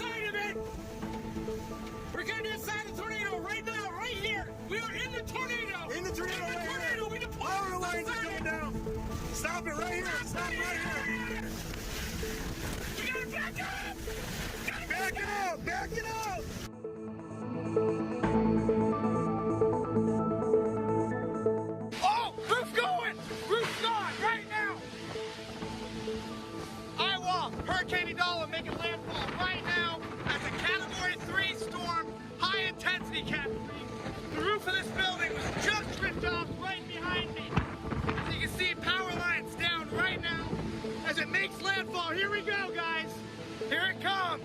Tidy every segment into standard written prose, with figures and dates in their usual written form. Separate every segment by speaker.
Speaker 1: inside of it. We're getting inside the tornado right now, right here. We are in the tornado.
Speaker 2: In the tornado right here.
Speaker 1: We deploy.
Speaker 2: Power lines are going down. Stop it right here. Stop right here.
Speaker 1: We gotta back up.
Speaker 2: Back it up. Back it up.
Speaker 1: Oh, roof's going. Roof's gone right now. Iowa, Hurricane Idala making landfall right now as a Category 3 storm, high intensity Cat 3. The roof of this building was just ripped off right behind me. So you can see power lines down right now as it makes landfall. Here we go, guys. Here it comes.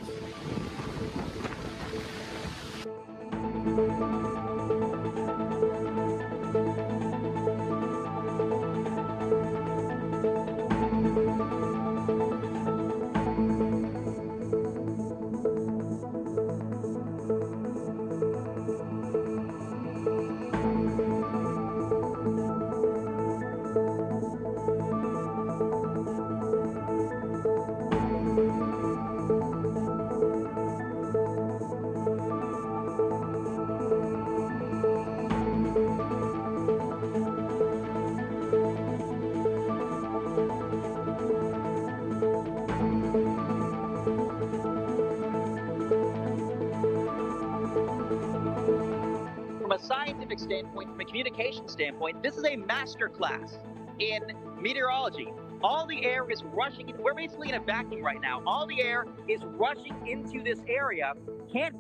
Speaker 3: From a scientific standpoint, from a communication standpoint, this is a master class in meteorology. All the air is rushing in. We're basically in a vacuum right now. All the air is rushing into this area. Can't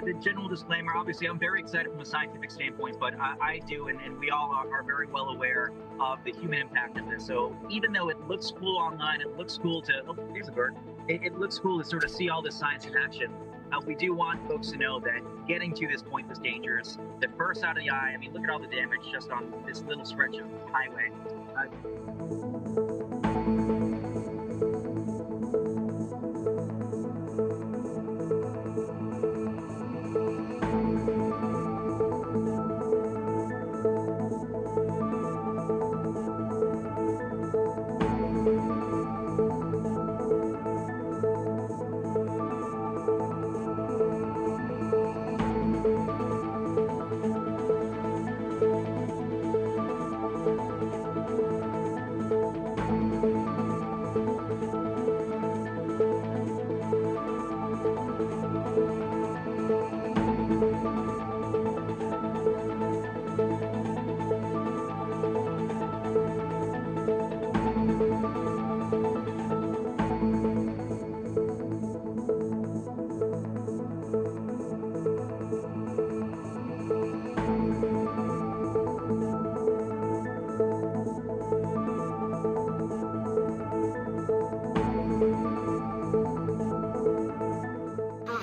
Speaker 3: the general disclaimer, obviously I'm very excited from a scientific standpoint, but I do, and we all are very well aware of the human impact of this. So even though it looks cool online, it looks cool to, oh, there's a bird. It looks cool to sort of see all this science in action. We do want folks to know that getting to this point was dangerous. The first out of the eye, I mean, look at all the damage just on this little stretch of highway.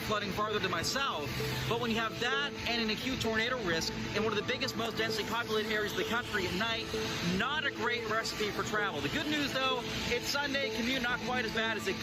Speaker 4: Flooding farther to my south, but when you have that and an acute tornado risk in one of the biggest, most densely populated areas of the country at night, not a great recipe for travel. The good news though, it's Sunday, commute not quite as bad as it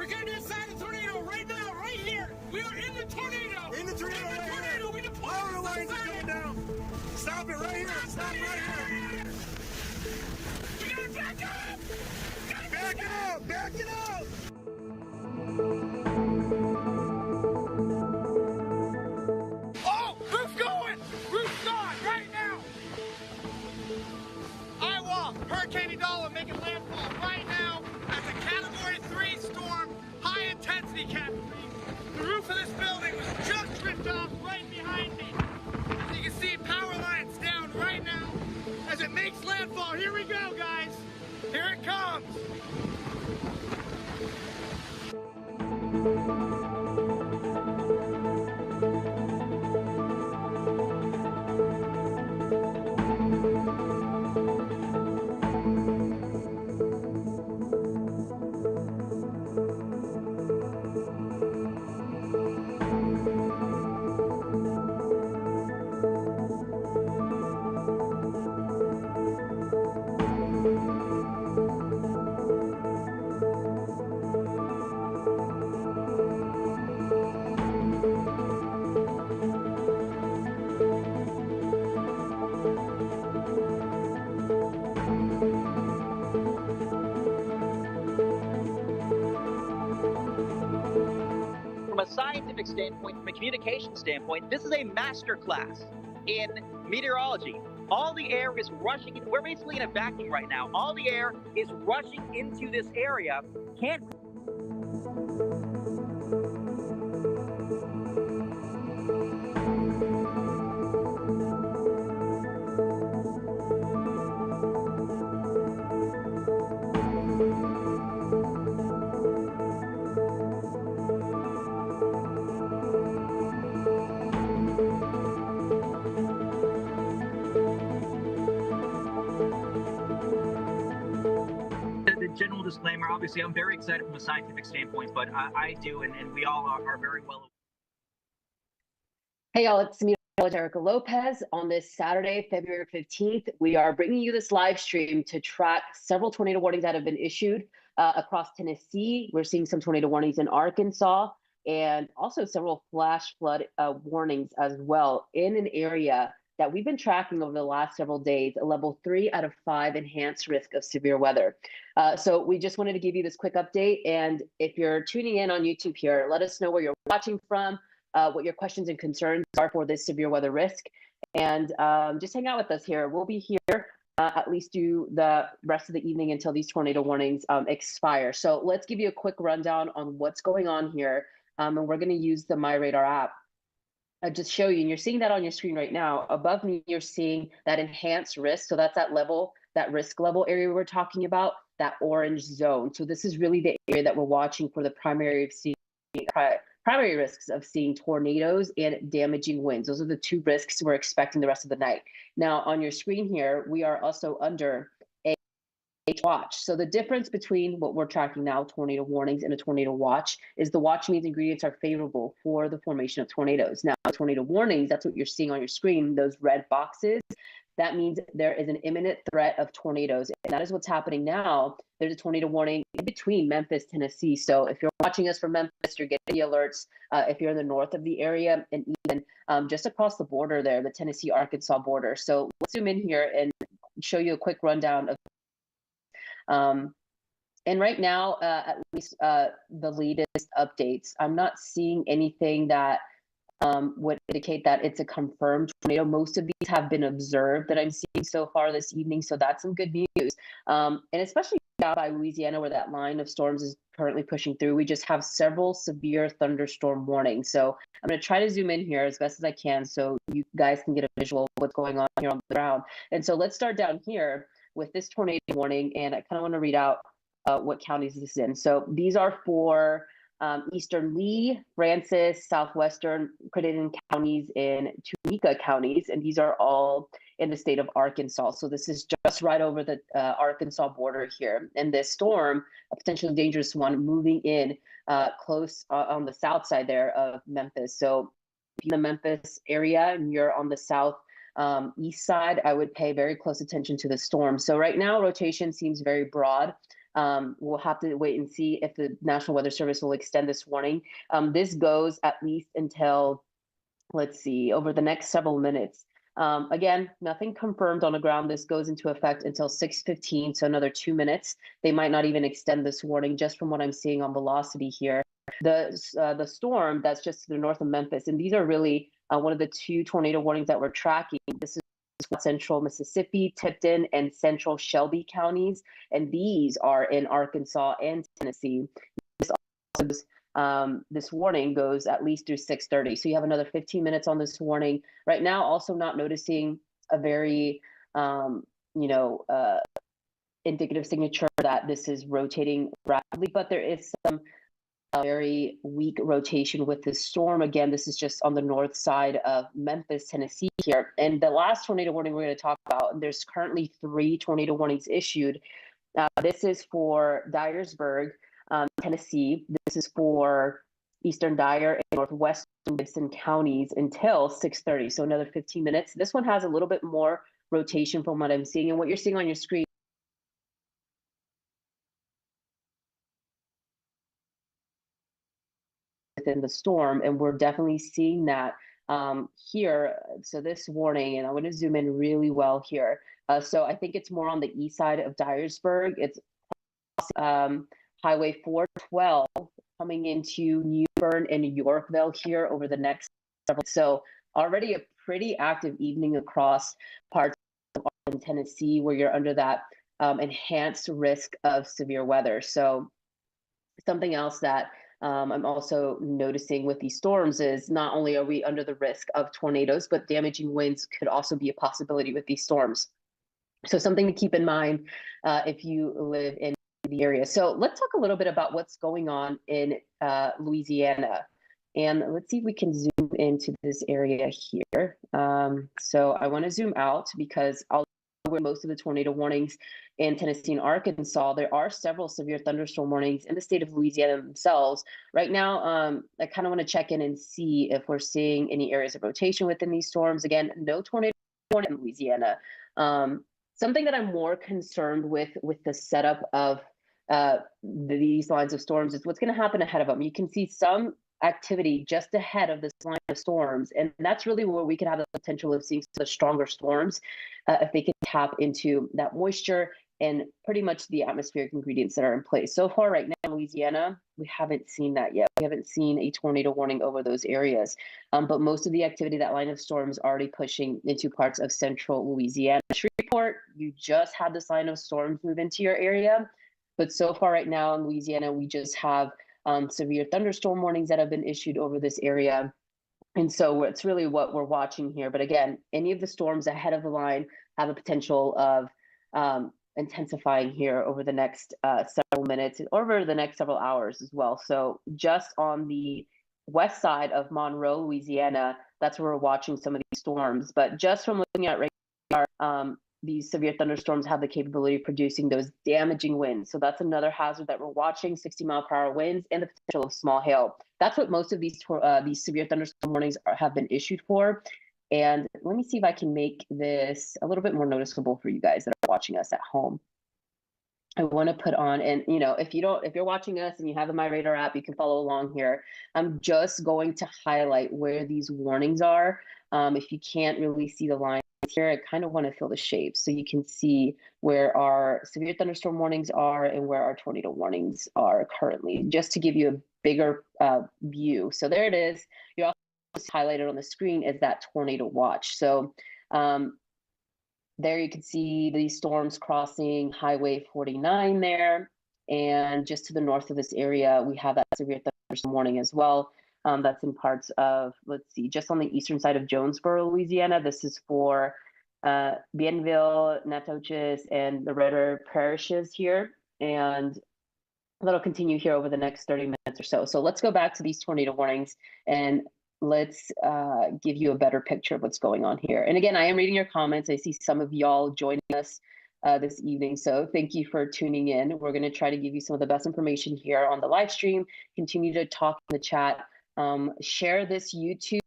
Speaker 1: We're getting inside the tornado right now, right here. We are in the tornado.
Speaker 2: In the tornado right here.
Speaker 1: We deploy
Speaker 2: Power lines are coming down. Stop it right here. Stop right here.
Speaker 1: We gotta back up.
Speaker 2: Back it up. Back it up.
Speaker 1: Oh, roof's going. Roof's gone right now. Iowa, Hurricane Idala making landfall right now as a Category 3 storm, high intensity Cat 3. The roof of this building was just ripped off right behind me. As you can see, power lines down right now as it makes landfall. Here we go, guys. Here it comes.
Speaker 4: From a scientific standpoint, from a communication standpoint, this is a master class in meteorology. All the air is rushing. We're basically in a vacuum right now. All the air is rushing into this area. Can't
Speaker 3: The general disclaimer, obviously, I'm very excited from a scientific standpoint, but I do, and we all are very well aware.
Speaker 5: Hey y'all, it's Meteorologist Erica Lopez. On this Saturday, February 15th, we are bringing you this live stream to track several tornado warnings that have been issued across Tennessee. We're seeing some tornado warnings in Arkansas and also several flash flood warnings as well in an area that we've been tracking over the last several days, a level 3 out of 5 enhanced risk of severe weather. So we just wanted to give you this quick update. And if you're tuning in on YouTube here, let us know where you're watching from, what your questions and concerns are for this severe weather risk. And just hang out with us here. We'll be here at least do the rest of the evening until these tornado warnings expire. So let's give you a quick rundown on what's going on here. And we're going to use the MyRadar app. Just show you, and you're seeing that on your screen right now. Above me, you're seeing that enhanced risk. So that's that level, that risk level area we're talking about, that orange zone. So this is really the area that we're watching for the primary risks of seeing tornadoes and damaging winds. Those are the two risks we're expecting the rest of the night. Now on your screen here, we are also under a watch. So the difference between what we're tracking now, tornado warnings, and a tornado watch, is the watch means ingredients are favorable for the formation of tornadoes. Now, tornado warnings, that's what you're seeing on your screen, those red boxes. That means there is an imminent threat of tornadoes. And that is what's happening now. There's a tornado warning in between Memphis, Tennessee. So if you're watching us from Memphis, you're getting the alerts. If you're in the north of the area and even just across the border there, the Tennessee-Arkansas border. So let's zoom in here and show you a quick rundown of and right now, at least the latest updates, I'm not seeing anything that would indicate that it's a confirmed tornado. Most of these have been observed that I'm seeing so far this evening, so that's some good news. And especially down by Louisiana, where that line of storms is currently pushing through, we just have several severe thunderstorm warnings. So I'm going to try to zoom in here as best as I can so you guys can get a visual of what's going on here on the ground. And so let's start down here with this tornado warning, and I kind of want to read out what counties this is in. So these are for eastern Lee, Francis, southwestern Crittenden counties, and Tunica counties, and these are all in the state of Arkansas. So this is just right over the Arkansas border here. And this storm, a potentially dangerous one, moving in close on the south side there of Memphis. So in the Memphis area, and you're on the south east side, I would pay very close attention to the storm. So right now, rotation seems very broad. We'll have to wait and see if the National Weather Service will extend this warning. This goes at least until, let's see, over the next several minutes. Again, nothing confirmed on the ground. This goes into effect until 6:15, so another 2 minutes. They might not even extend this warning, just from what I'm seeing on velocity here. The storm that's just to the north of Memphis, and these are really one of the 2 tornado warnings that we're tracking. This is central Mississippi, Tipton, and central Shelby counties, and these are in Arkansas and Tennessee. This warning goes at least through 6:30, so you have another 15 minutes on this warning. Right now, also not noticing a very, indicative signature that this is rotating rapidly, but there is some very weak rotation with this storm. Again, this is just on the north side of Memphis, Tennessee here. And the last tornado warning we're going to talk about, there's currently 3 tornado warnings issued. This is for Dyersburg, Tennessee. This is for Eastern Dyer and Northwestern Gibson counties until 6:30, so another 15 minutes. This one has a little bit more rotation from what I'm seeing, and what you're seeing on your screen within the storm, and we're definitely seeing that here. So this warning, and I'm going to zoom in really well here. So I think it's more on the east side of Dyersburg. It's Highway 412 coming into New Bern and Yorkville here over the next several. So already a pretty active evening across parts of Tennessee, where you're under that enhanced risk of severe weather. So something else that I'm also noticing with these storms is not only are we under the risk of tornadoes, but damaging winds could also be a possibility with these storms. So something to keep in mind if you live in the area. So let's talk a little bit about what's going on in Louisiana. And let's see if we can zoom into this area here. So I want to zoom out because where most of the tornado warnings in Tennessee and Arkansas, there are several severe thunderstorm warnings in the state of Louisiana themselves. Right now, I kind of want to check in and see if we're seeing any areas of rotation within these storms. Again, no tornado warning in Louisiana. Something that I'm more concerned with the setup of these lines of storms is what's going to happen ahead of them. You can see some activity just ahead of this line of storms, and that's really where we could have the potential of seeing the stronger storms if they can tap into that moisture and pretty much the atmospheric ingredients that are in place. So far right now in Louisiana, we haven't seen that yet. We haven't seen a tornado warning over those areas, but most of the activity, that line of storms, already pushing into parts of central Louisiana. Shreveport, you just had this line of storms move into your area, but so far right now in Louisiana, we just have severe thunderstorm warnings that have been issued over this area. And so it's really what we're watching here. But again, any of the storms ahead of the line have a potential of intensifying here over the next several minutes, or over the next several hours as well. So just on the west side of Monroe, Louisiana, that's where we're watching some of these storms. But just from looking at radar, these severe thunderstorms have the capability of producing those damaging winds. So that's another hazard that we're watching: 60-mile-per-hour winds and the potential of small hail. That's what most of these severe thunderstorm warnings have been issued for. And let me see if I can make this a little bit more noticeable for you guys that are watching us at home. I want to put on, and if you're watching us and you have the My Radar app, you can follow along here. I'm just going to highlight where these warnings are. If you can't really see the line here, I kind of want to fill the shapes so you can see where our severe thunderstorm warnings are and where our tornado warnings are currently, just to give you a bigger view. So there it is. You're also highlighted on the screen is that tornado watch. So there you can see these storms crossing Highway 49 there, and just to the north of this area, we have that severe thunderstorm warning as well. That's in parts of, let's see, just on the eastern side of Jonesboro, Louisiana. This is for Bienville, Natchitoches, and the Red River parishes here. And that'll continue here over the next 30 minutes or so. So let's go back to these tornado warnings and let's give you a better picture of what's going on here. And again, I am reading your comments. I see some of y'all joining us this evening. So thank you for tuning in. We're going to try to give you some of the best information here on the live stream. Continue to talk in the chat. Share this YouTube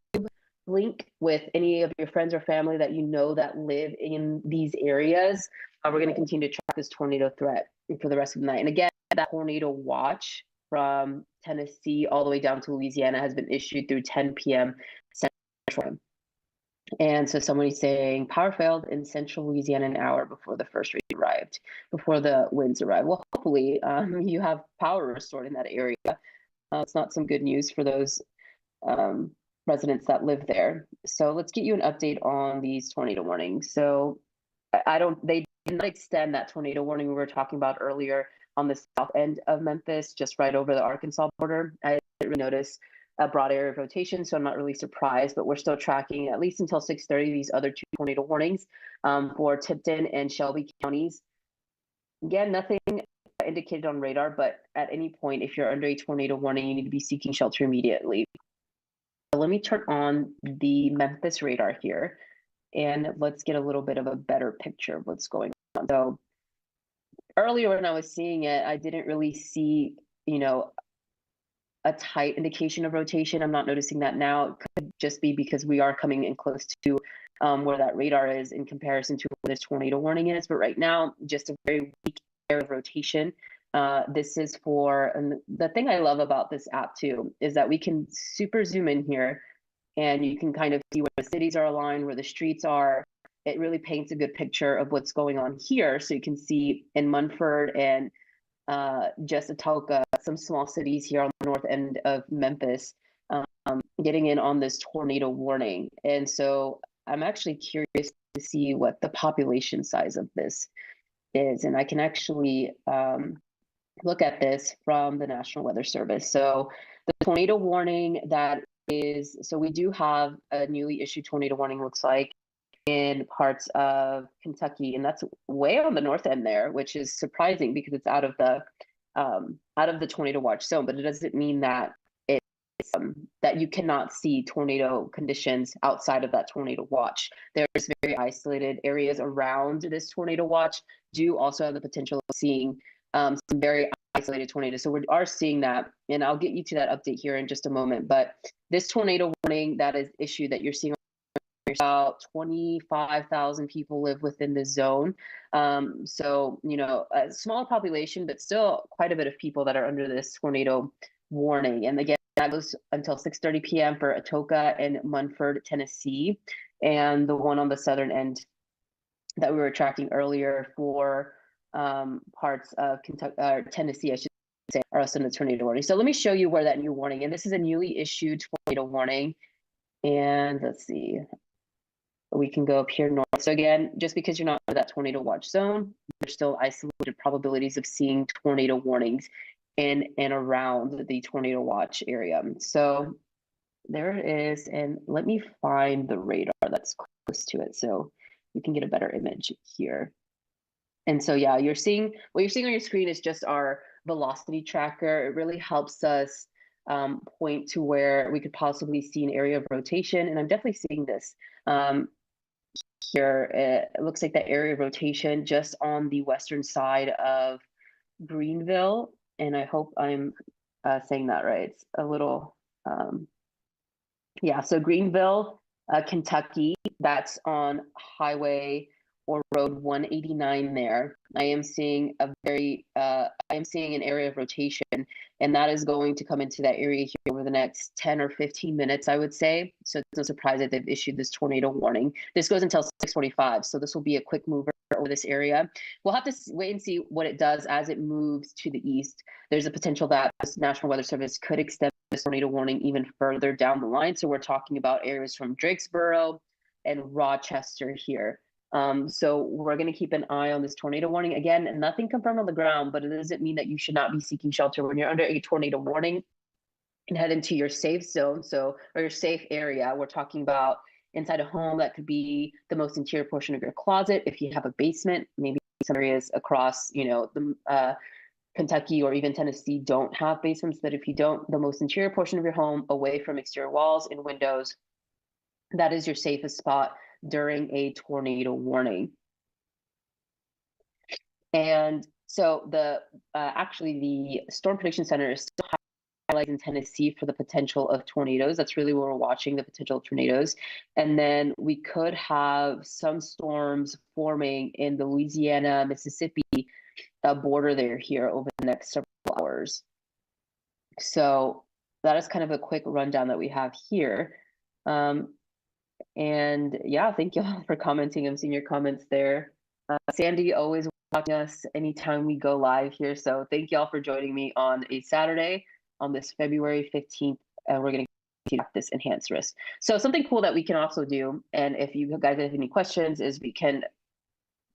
Speaker 5: link with any of your friends or family that you know that live in these areas. We're going to continue to track this tornado threat. for the rest of the night. And again, that tornado watch from Tennessee all the way down to Louisiana has been issued through 10 p.m. Central Time. And so somebody's saying power failed in central Louisiana an hour before the first rain arrived, before the winds arrived. Well, hopefully you have power restored in that area. It's not some good news for those residents that live there. So let's get you an update on these tornado warnings. So they did not extend that tornado warning we were talking about earlier on the south end of Memphis, just right over the Arkansas border. I didn't really notice a broad area of rotation, so I'm not really surprised, but we're still tracking at least until 6:30 these other 2 tornado warnings for Tipton and Shelby counties. Again, nothing indicated on radar, but at any point, if you're under a tornado warning, you need to be seeking shelter immediately. So let me turn on the Memphis radar here, and let's get a little bit of a better picture of what's going on. So earlier when I was seeing it, I didn't really see, a tight indication of rotation. I'm not noticing that now. It could just be because we are coming in close to where that radar is in comparison to where this tornado warning is. But right now, just a very weak area of rotation. This is for, and the thing I love about this app too, is that we can super zoom in here and you can kind of see where the cities are aligned, where the streets are. It really paints a good picture of what's going on here. So you can see in Munford and just Atoka, some small cities here on the north end of Memphis, getting in on this tornado warning. And so I'm actually curious to see what the population size of this is. And I can actually look at this from the National Weather Service. So the tornado warning so we do have a newly issued tornado warning, looks like, in parts of Kentucky, and that's way on the north end there, which is surprising because it's out of the tornado watch zone. But it doesn't mean that it's that you cannot see tornado conditions outside of that tornado watch. There's very isolated areas around this tornado watch do also have the potential of seeing some very isolated tornadoes. So we are seeing that, and I'll get you to that update here in just a moment. But this tornado warning that is issued that you're seeing, about 25,000 people live within the zone. So, a small population, but still quite a bit of people that are under this tornado warning. And again, that goes until 6:30 p.m. for Atoka and Munford, Tennessee, and the one on the southern end that we were tracking earlier for parts of Kentucky, Tennessee, I should say, are also in the tornado warning. So let me show you where that new warning, and this is a newly issued tornado warning. And let's see. We can go up here north. So again, just because you're not in that tornado watch zone, there's still isolated probabilities of seeing tornado warnings in and around the tornado watch area. So there it is. And let me find the radar that's close to it so we can get a better image here. And so, yeah, what you're seeing on your screen is just our velocity tracker. It really helps us point to where we could possibly see an area of rotation. And I'm definitely seeing this. Here, it looks like the area of rotation just on the western side of Greenville, and I hope I'm saying that right. It's a little, so Greenville, Kentucky, that's on highway or road 189 there. I am seeing an area of rotation, and that is going to come into that area here over the next 10 or 15 minutes, I would say. So it's no surprise that they've issued this tornado warning. This goes until 6:45, so this will be a quick mover over this area. We'll have to wait and see what it does as it moves to the east. There's a potential that the National Weather Service could extend this tornado warning even further down the line. So we're talking about areas from Drakesboro and Rochester here. So we're going to keep an eye on this tornado warning. Again, nothing confirmed on the ground, but it doesn't mean that you should not be seeking shelter when you're under a tornado warning and head into your safe zone. Or your safe area. We're talking about inside a home. That could be the most interior portion of your closet. If you have a basement, maybe some areas across, Kentucky or even Tennessee don't have basements. But if you don't, the most interior portion of your home, away from exterior walls and windows, that is your safest spot during a tornado warning. And so the Storm Prediction Center is still highlighting in Tennessee for the potential of tornadoes. That's really where we're watching the potential of tornadoes. And then we could have some storms forming in the Louisiana, Mississippi border there here over the next several hours. So that is kind of a quick rundown that we have here. And yeah, thank you all for commenting. I'm seeing your comments there. Sandy always watching us anytime we go live here. So thank you all for joining me on a Saturday on this February 15th. And we're going to this enhanced risk. So something cool that we can also do, and if you guys have any questions, is we can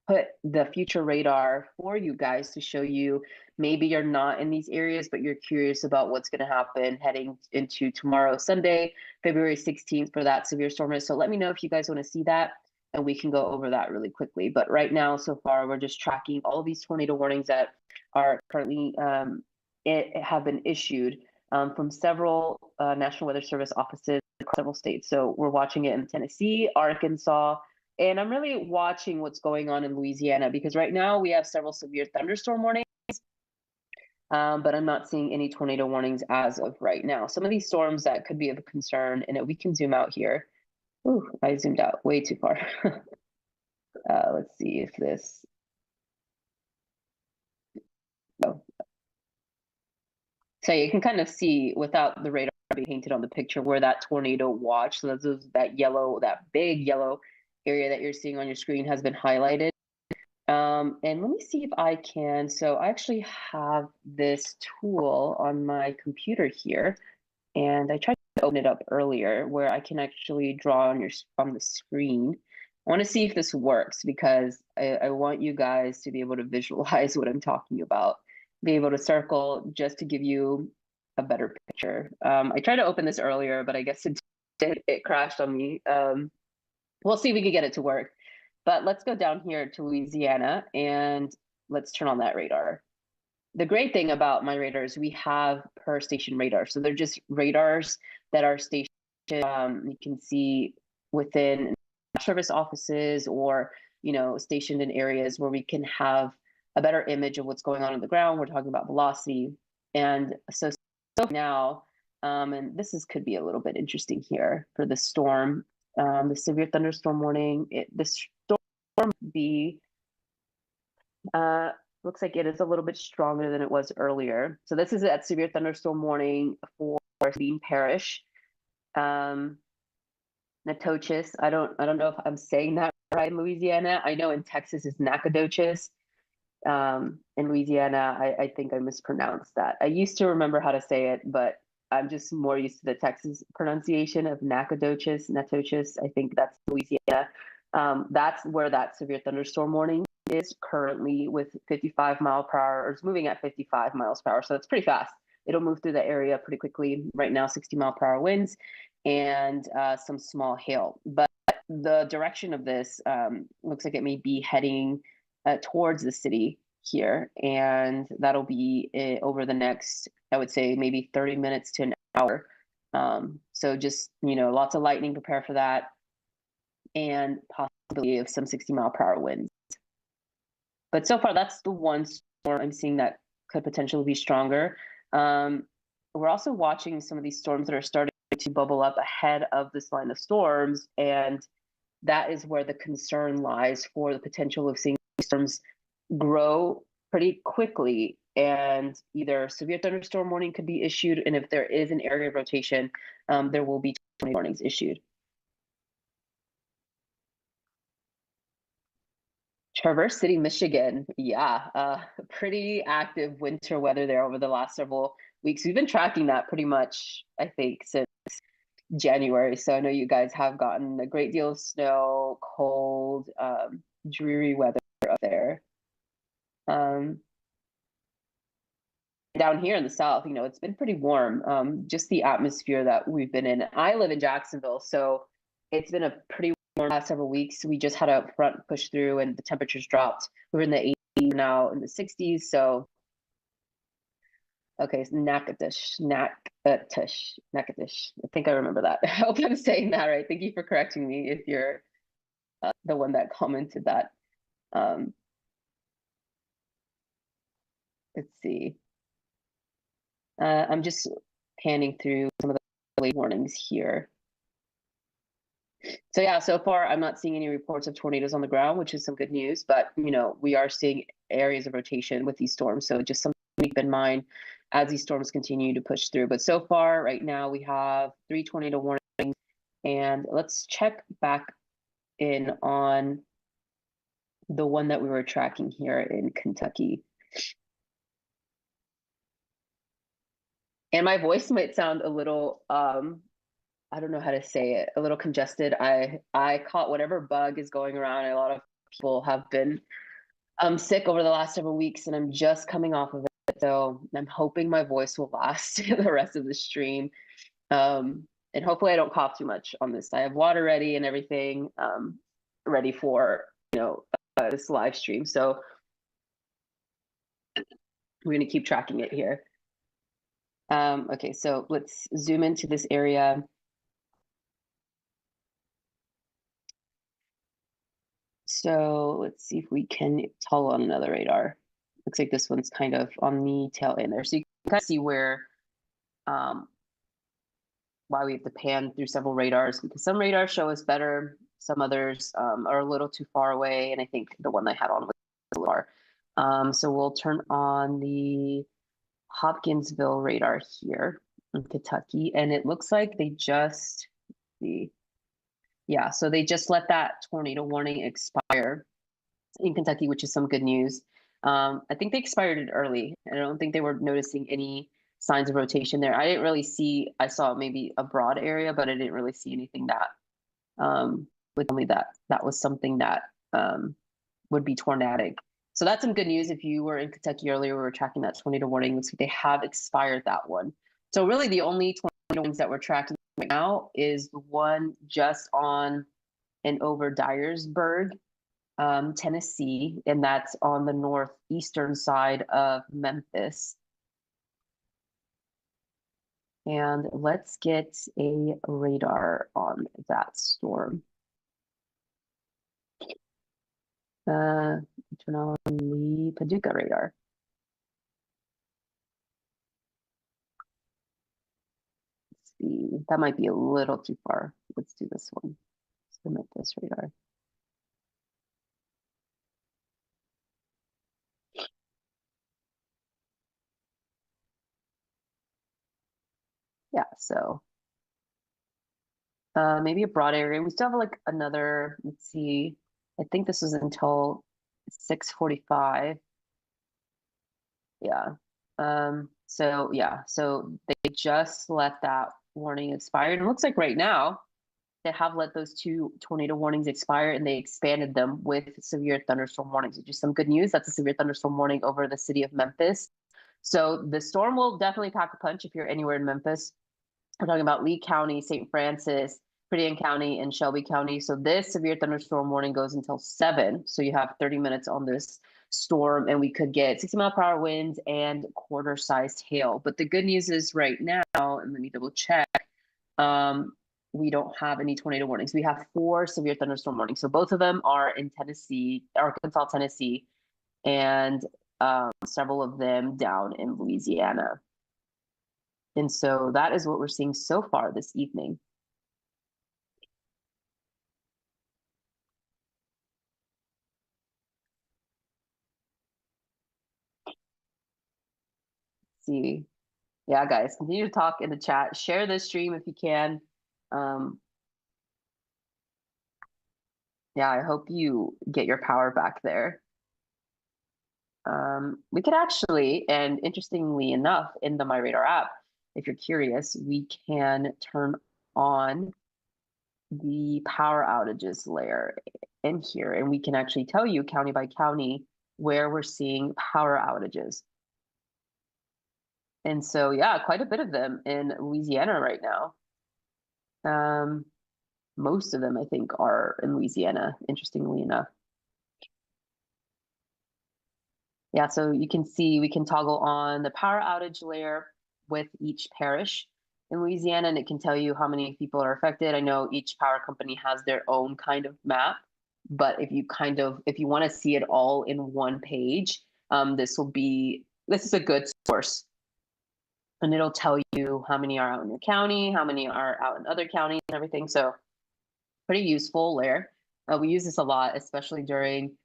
Speaker 5: put the future radar for you guys to show you maybe you're not in these areas, but you're curious about what's going to happen heading into tomorrow, Sunday, February 16th for that severe storm risk. So let me know if you guys want to see that, and we can go over that really quickly. But right now, so far, we're just tracking all of these tornado warnings that are currently have been issued from several National Weather Service offices across several states. So we're watching it in Tennessee, Arkansas, and I'm really watching what's going on in Louisiana, because right now we have several severe thunderstorm warnings, but I'm not seeing any tornado warnings as of right now. Some of these storms that could be of concern, and we can zoom out here. Ooh, I zoomed out way too far. Let's see if this. Oh. So you can kind of see without the radar being painted on the picture where that tornado watch, so that's that yellow, that big yellow area that you're seeing on your screen has been highlighted. And let me see if I can. So I actually have this tool on my computer here, and I tried to open it up earlier where I can actually draw on the screen. I want to see if this works, because I want you guys to be able to visualize what I'm talking about, be able to circle just to give you a better picture. I tried to open this earlier, but I guess it crashed on me. We'll see if we can get it to work. But let's go down here to Louisiana and let's turn on that radar. The great thing about my radars, we have per station radar. So they're just radars that are stationed, you can see within service offices, or, stationed in areas where we can have a better image of what's going on the ground. We're talking about velocity. And so now, and could be a little bit interesting here for the storm. The severe thunderstorm warning, the storm B looks like it is a little bit stronger than it was earlier. So this is that severe thunderstorm warning for Sabine Parish. Natchitoches, I don't know if I'm saying that right in Louisiana. I know in Texas it's Nacogdoches. In Louisiana, I think I mispronounced that. I used to remember how to say it, but I'm just more used to the Texas pronunciation of Nacogdoches, Natchitoches. I think that's Louisiana. That's where that severe thunderstorm warning is currently, with 55 mile per hour, or it's moving at 55 miles per hour. So it's pretty fast. It'll move through the area pretty quickly. Right now, 60 mile per hour winds and some small hail. But the direction of this looks like it may be heading towards the city here. And that'll be over the next, I would say, maybe 30 minutes to an hour. So just, lots of lightning, prepare for that. And possibility of some 60 mile per hour winds. But so far, that's the one storm I'm seeing that could potentially be stronger. We're also watching some of these storms that are starting to bubble up ahead of this line of storms. And that is where the concern lies for the potential of seeing storms grow pretty quickly. And either severe thunderstorm warning could be issued. And if there is an area of rotation, there will be tornado warnings issued. Traverse City, Michigan. Yeah, pretty active winter weather there over the last several weeks. We've been tracking that pretty much, I think, since January. So I know you guys have gotten a great deal of snow, cold, dreary weather up there. Down here in the South, it's been pretty warm. Just the atmosphere that we've been in. I live in Jacksonville, so it's been a pretty warm last several weeks. We just had a front push through and the temperatures dropped. We're in the 80s now, in the 60s. So, okay, it's Natchitoches. I think I remember that. I hope I'm saying that right. Thank you for correcting me if you're the one that commented that. Let's see. I'm just panning through some of the late warnings here. So yeah, so far I'm not seeing any reports of tornadoes on the ground, which is some good news. But we are seeing areas of rotation with these storms, so just something to keep in mind as these storms continue to push through. But so far, right now, we have 3 tornado warnings, and let's check back in on the one that we were tracking here in Kentucky. And my voice might sound a little I don't know how to say it, a little congested. I caught whatever bug is going around. A lot of people have been sick over the last several weeks, and I'm just coming off of it. So I'm hoping my voice will last the rest of the stream. And hopefully I don't cough too much on this. I have water ready and everything ready for this live stream. So we're going to keep tracking it here. Okay, so let's zoom into this area. So let's see if we can toggle on another radar. Looks like this one's kind of on the tail end there. So you can kind of see where why we have to pan through several radars, because some radars show us better, some others are a little too far away, and I think the one I had on was a little far. So we'll turn on the Hopkinsville radar here in Kentucky, and it looks like they just so they just let that tornado warning expire in Kentucky, which is some good news. I think they expired it early. I don't think they were noticing any signs of rotation there. I didn't really see, I saw maybe a broad area, but I didn't really see anything that would tell me that was something that would be tornadic. So that's some good news. If you were in Kentucky earlier, we were tracking that tornado warning. Looks like they have expired that one. So really the only tornado warnings that we're tracking right now is the one just on and over Dyersburg, Tennessee, and that's on the northeastern side of Memphis. And let's get a radar on that storm. Turn on the Paducah radar. Let's see, that might be a little too far. Let's do this one. Submit this radar. Yeah, so maybe a broad area. We still have like another, let's see, I think this was until 6:45. Yeah. So they just let that warning expire. And it looks like right now they have let those 2 tornado warnings expire, and they expanded them with severe thunderstorm warnings, which is some good news. That's a severe thunderstorm warning over the city of Memphis. So the storm will definitely pack a punch if you're anywhere in Memphis. We're talking about Lee County, St. Francis, Pretty Anne County, and Shelby County. So this severe thunderstorm warning goes until 7. So you have 30 minutes on this storm, and we could get 60-mile-per-hour winds and quarter-sized hail. But the good news is right now, and let me double check, we don't have any tornado warnings. We have 4 severe thunderstorm warnings. So both of them are in Tennessee, Arkansas, Tennessee, and several of them down in Louisiana. And so that is what we're seeing so far this evening. Let's see. Yeah, guys, continue to talk in the chat. Share this stream if you can. Yeah, I hope you get your power back there. We could actually, and interestingly enough, in the My Radar app, if you're curious, we can turn on the power outages layer in here, and we can actually tell you county by county where we're seeing power outages. And so, yeah, quite a bit of them in Louisiana right now. Most of them, I think, are in Louisiana, interestingly enough. Yeah, so you can see we can toggle on the power outage layer with each parish in Louisiana, and it can tell you how many people are affected. I know each power company has their own kind of map, but if you want to see it all in one page, this is a good source. And it'll tell you how many are out in your county, how many are out in other counties and everything. So pretty useful layer. We use this a lot, especially during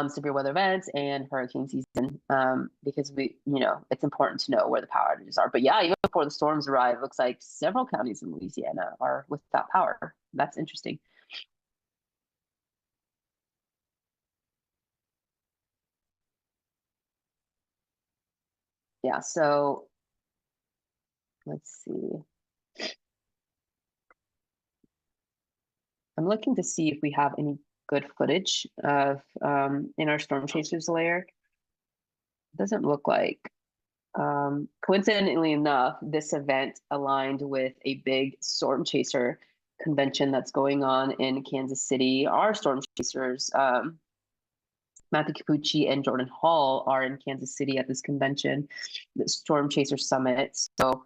Speaker 5: severe weather events and hurricane season, because it's important to know where the power outages are. But yeah, even before the storms arrive, it looks like several counties in Louisiana are without power. That's interesting. Yeah, so let's see. I'm looking to see if we have any good footage of in our storm chasers layer. Doesn't look like. Coincidentally enough, this event aligned with a big storm chaser convention that's going on in Kansas City. Our storm chasers, Matthew Capucci and Jordan Hall, are in Kansas City at this convention, the Storm Chaser Summit. So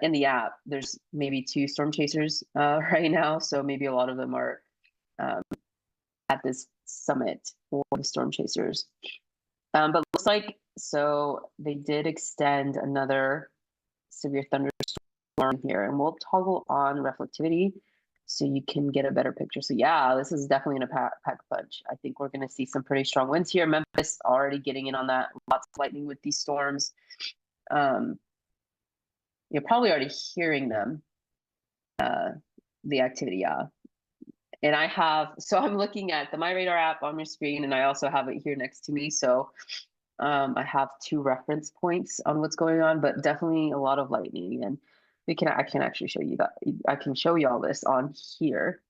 Speaker 5: in the app, there's maybe 2 storm chasers right now. So maybe a lot of them are at this summit for the storm chasers. But looks like so they did extend another severe thunderstorm here, and we'll toggle on reflectivity so you can get a better picture. So yeah, this is definitely in a pack punch. I think we're going to see some pretty strong winds here. Memphis already getting in on that. Lots of lightning with these storms. You're probably already hearing them. The activity, yeah. And I'm looking at the My Radar app on your screen, and I also have it here next to me. So I have 2 reference points on what's going on, but definitely a lot of lightning. And I can actually show you that. I can show you all this on here.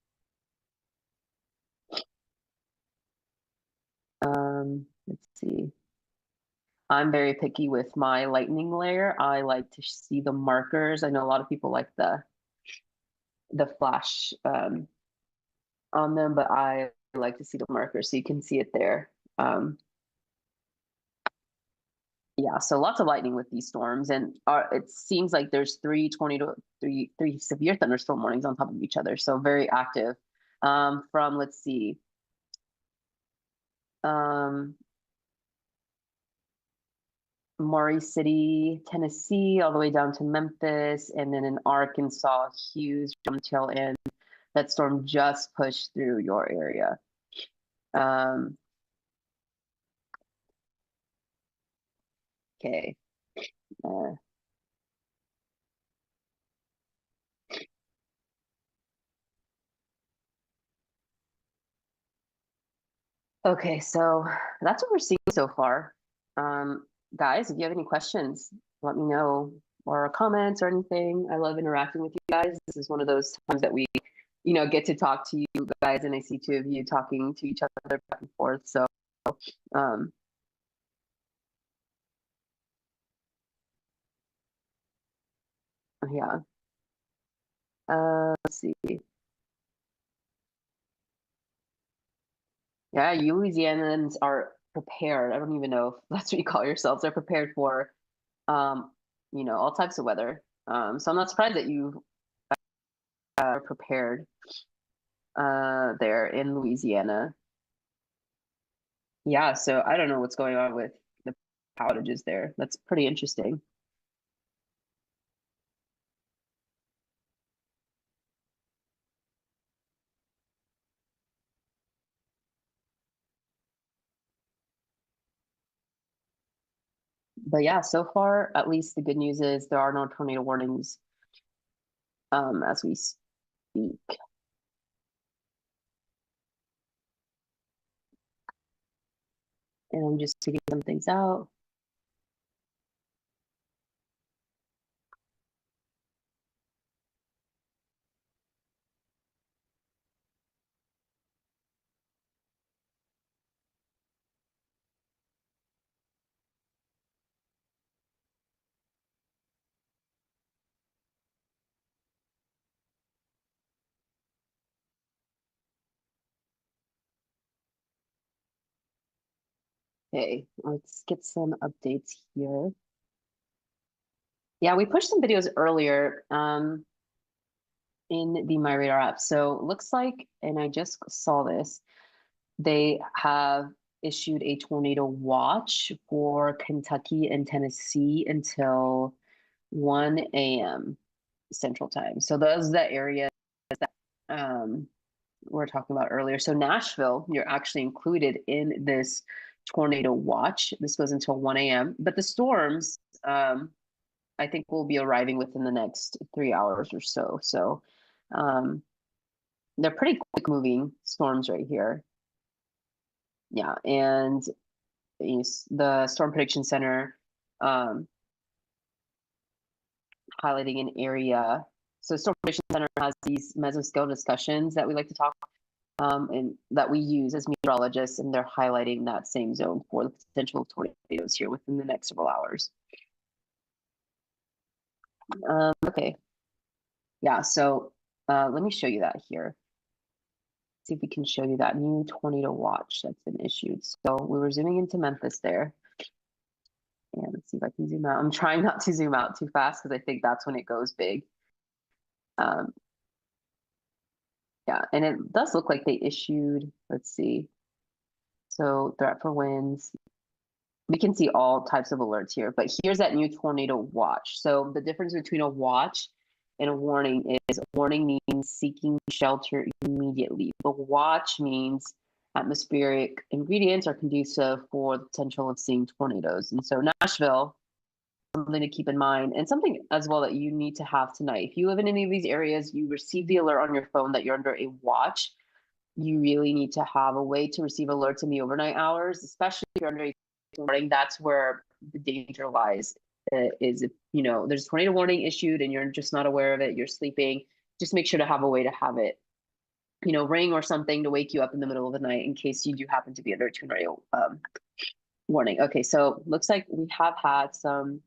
Speaker 5: Let's see. I'm very picky with my lightning layer. I like to see the markers. I know a lot of people like the flash on them, but I like to see the markers so you can see it there. Yeah, so lots of lightning with these storms, and it seems like there's 3 severe thunderstorm warnings on top of each other, so very active. From, let's see, Maury City, Tennessee, all the way down to Memphis, and then in Arkansas, Hughes, tail end. That storm just pushed through your area. Okay. Okay, so that's what we're seeing so far. Guys, if you have any questions, let me know, or comments or anything. I love interacting with you guys. This is one of those times that we, get to talk to you guys, and I see 2 of you talking to each other back and forth. So, yeah. Let's see. Yeah, you Louisianans are prepared. I don't even know if that's what you call yourselves. They're prepared for, all types of weather. So I'm not surprised that you are prepared there in Louisiana. Yeah, so I don't know what's going on with the outages there. That's pretty interesting. But yeah, so far, at least the good news is there are no tornado warnings as we speak. And I'm just figuring some things out. Okay, let's get some updates here. Yeah, we pushed some videos earlier in the My Radar app. So it looks like, and I just saw this, they have issued a tornado watch for Kentucky and Tennessee until 1 a.m. Central Time. So those are the areas that were talking about earlier. So Nashville, you're actually included in this tornado watch. This goes until 1 a.m. But the storms, I think, will be arriving within the next 3 hours or so. So they're pretty quick moving storms right here. Yeah, and the Storm Prediction Center highlighting an area. So Storm Prediction Center has these mesoscale discussions that we like to talk and that we use as meteorologists, and they're highlighting that same zone for the potential tornadoes here within the next several hours. Okay. Yeah, so let me show you that here. See if we can show you that new tornado watch that's been issued. So we were zooming into Memphis there. And let's see if I can zoom out. I'm trying not to zoom out too fast because I think that's when it goes big. Yeah, and it does look like they issued, let's see. So threat for winds. We can see all types of alerts here, but here's that new tornado watch. So the difference between a watch and a warning is a warning means seeking shelter immediately. The watch means atmospheric ingredients are conducive for the potential of seeing tornadoes. And so Nashville, something to keep in mind, and something as well that you need to have tonight. If you live in any of these areas, you receive the alert on your phone that you're under a watch. You really need to have a way to receive alerts in the overnight hours, especially if you're under a warning. That's where the danger lies. Is if there's a tornado warning issued and you're just not aware of it, you're sleeping, just make sure to have a way to have it ring or something to wake you up in the middle of the night in case you do happen to be under a tornado warning. Okay, so looks like we have had some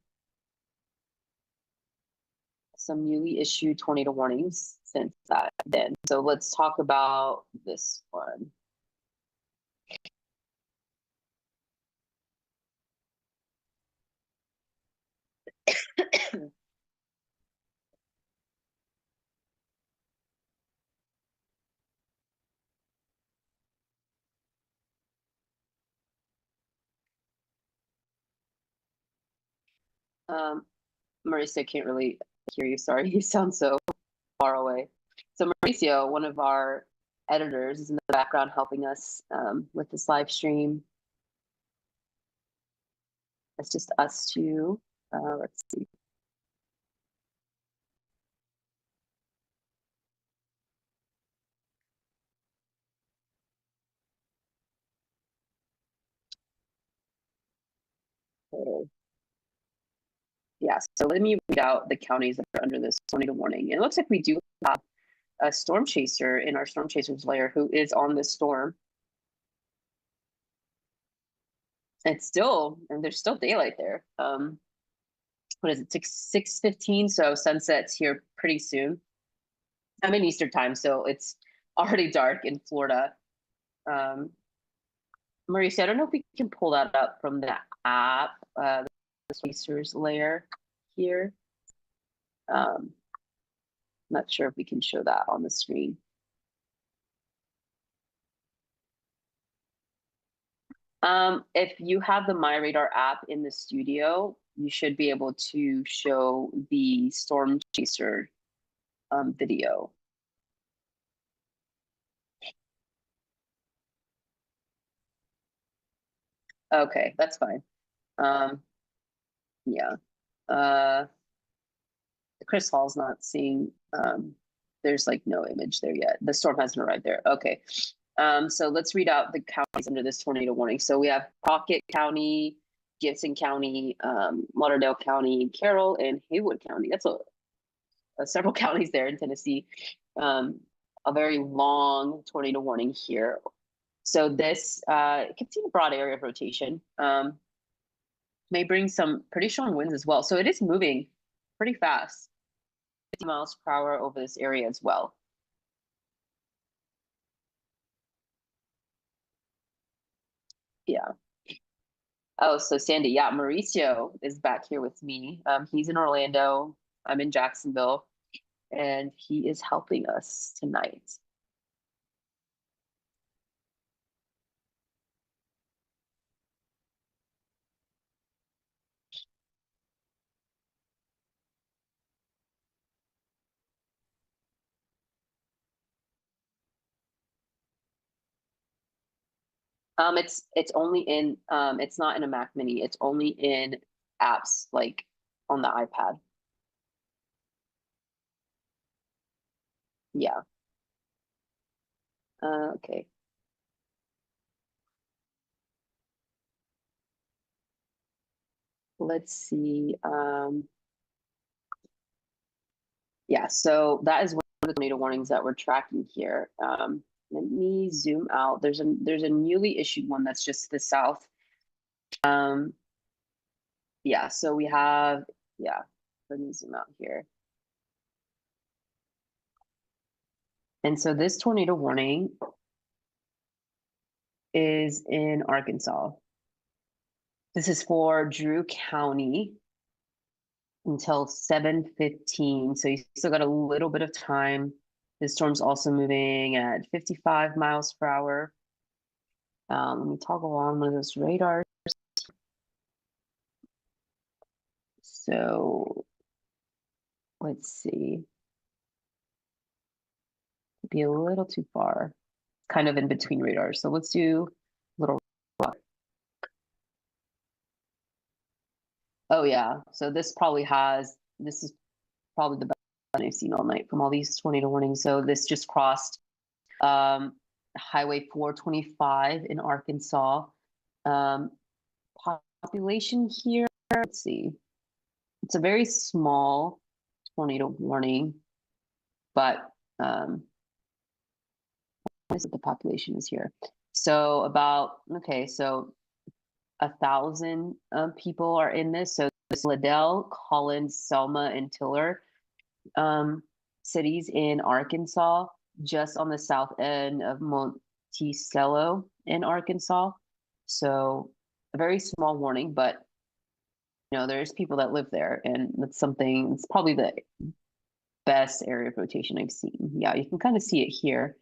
Speaker 5: newly issued tornado warnings since that then. So let's talk about this one. Mauricio, can't really hear you. Sorry, you sound so far away. So Mauricio, one of our editors, is in the background helping us with this live stream. It's just us two. Let's see. So, yeah, so let me read out the counties that are under this tornado warning. And it looks like we do have a storm chaser in our storm chasers layer who is on this storm. And there's still daylight there. What is it, 6:15? So sunset's here pretty soon. I'm in Eastern time, so it's already dark in Florida. Mauricio, I don't know if we can pull that up from the app, the spacers layer here. Not sure if we can show that on the screen. If you have the MyRadar app in the studio, you should be able to show the storm chaser video. Okay, that's fine. Yeah. Chris Hall's not seeing, there's like no image there yet. The storm hasn't arrived there. Okay. So let's read out the counties under this tornado warning. So we have Crockett County, Gibson County, Lauderdale County, Carroll, and Haywood County. That's several counties there in Tennessee. A very long tornado warning here. So this can see a broad area of rotation. May bring some pretty strong winds as well. So it is moving pretty fast, 50 miles per hour over this area as well. Yeah. Oh, so Sandy, yeah, Mauricio is back here with me. He's in Orlando. I'm in Jacksonville, and he is helping us tonight. It's only in it's not in a Mac Mini. It's only in apps like on the iPad. Yeah. Okay. Let's see. Yeah, so that is one of the tornado warnings that we're tracking here. Let me zoom out. There's a newly issued one that's just to the south. Yeah, so we have, yeah, let me zoom out here. And so this tornado warning is in Arkansas. This is for Drew County until 7:15. So you still got a little bit of time. This storm's also moving at 55 miles per hour. Let me toggle on one of those radars. So let's see. Be a little too far, kind of in between radars. So let's do a little. Oh yeah, so this is probably the best one I've seen all night from all these tornado warnings. So this just crossed Highway 425 in Arkansas. Population here, let's see. It's a very small tornado warning, but what is it, the population is here. So about, okay, so 1,000 people are in this. So this Liddell, Collins, Selma, and Tiller cities in Arkansas, just on the south end of Monticello in Arkansas. So a very small warning, but there's people that live there, and that's something. It's probably the best area of rotation I've seen. Yeah, you can kind of see it here.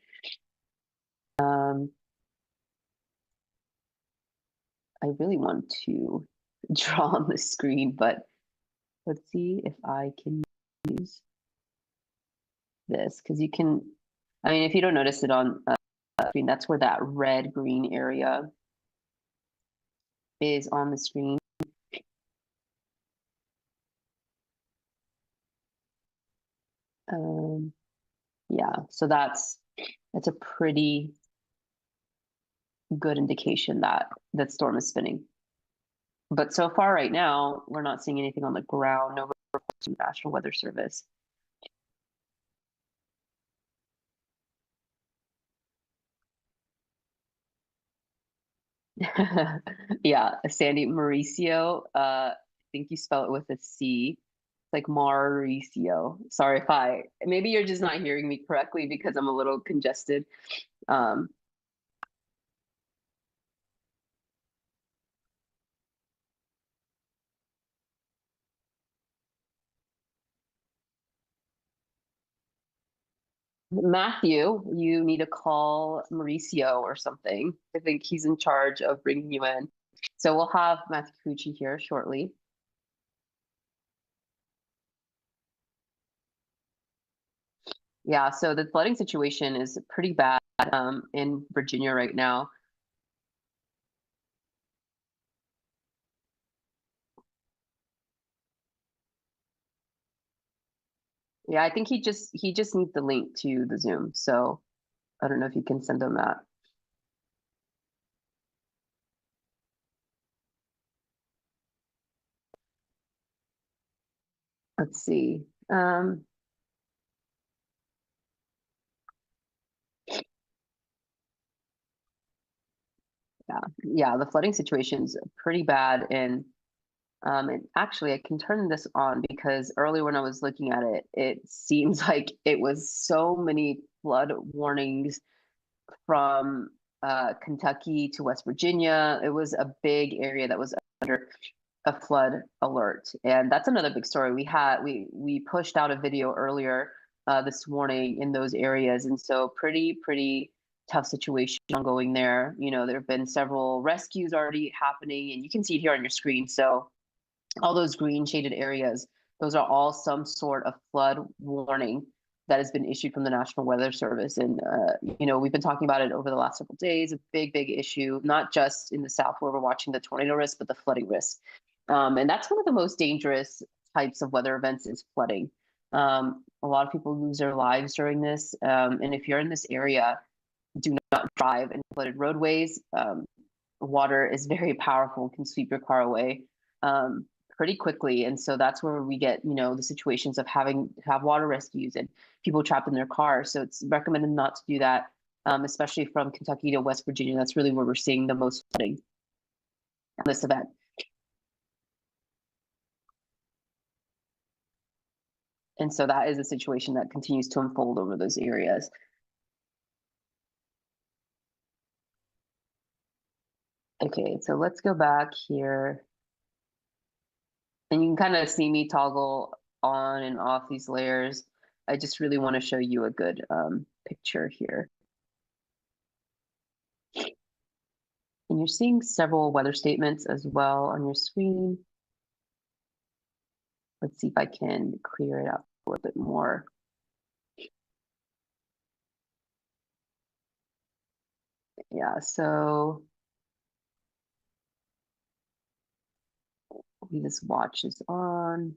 Speaker 5: I really want to draw on the screen, but let's see if I can use this, because you can, I mean, if you don't notice it on screen, that's where that red green area is on the screen. Yeah, so that's a pretty good indication that that storm is spinning. But so far right now, we're not seeing anything on the ground. No reports from National Weather Service. Yeah, Sandy Mauricio. I think you spell it with a C. It's like Mauricio. Sorry if maybe you're just not hearing me correctly because I'm a little congested. Matthew, you need to call Mauricio or something. I think he's in charge of bringing you in. So we'll have Matthew Cucci here shortly. Yeah, so the flooding situation is pretty bad in Virginia right now. Yeah, I think he just needs the link to the Zoom. So I don't know if you can send him that. Let's see. Yeah, the flooding situation is pretty bad. And actually, I can turn this on because earlier when I was looking at it, it seems like it was so many flood warnings from Kentucky to West Virginia. It was a big area that was under a flood alert, and that's another big story. We pushed out a video earlier this morning in those areas, and so pretty tough situation ongoing there. There have been several rescues already happening, and you can see it here on your screen. So all those green shaded areas, those are all some sort of flood warning. that has been issued from the National Weather Service. And, we've been talking about it over the last several days, a big, big issue, not just in the South where we're watching the tornado risk, but the flooding risk. And that's one of the most dangerous types of weather events is flooding. A lot of people lose their lives during this. And if you're in this area, do not drive in flooded roadways. Water is very powerful, can sweep your car away. Pretty quickly. And so that's where we get, the situations of having to have water rescues and people trapped in their cars. So it's recommended not to do that, especially from Kentucky to West Virginia. That's really where we're seeing the most flooding on this event. And so that is a situation that continues to unfold over those areas. Okay, so let's go back here. And you can kind of see me toggle on and off these layers. I just really want to show you a good picture here. And you're seeing several weather statements as well on your screen. Let's see if I can clear it up a little bit more. Yeah, so this watch is on.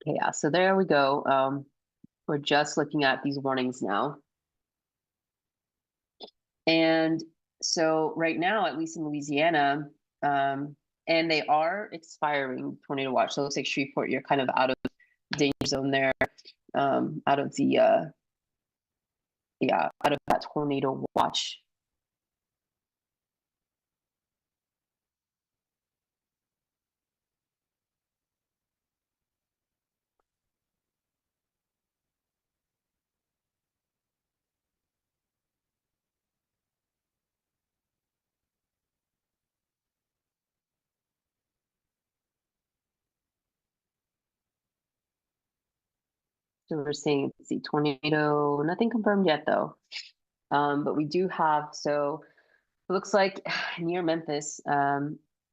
Speaker 5: Okay, yeah, so there we go. We're just looking at these warnings now. And so right now, at least in Louisiana, and they are expiring tornado watch. So it looks like Shreveport, you're kind of out of danger zone there, out of the, out of that tornado watch. So we're seeing, let's see, tornado, nothing confirmed yet though. But we do have, so it looks like near Memphis,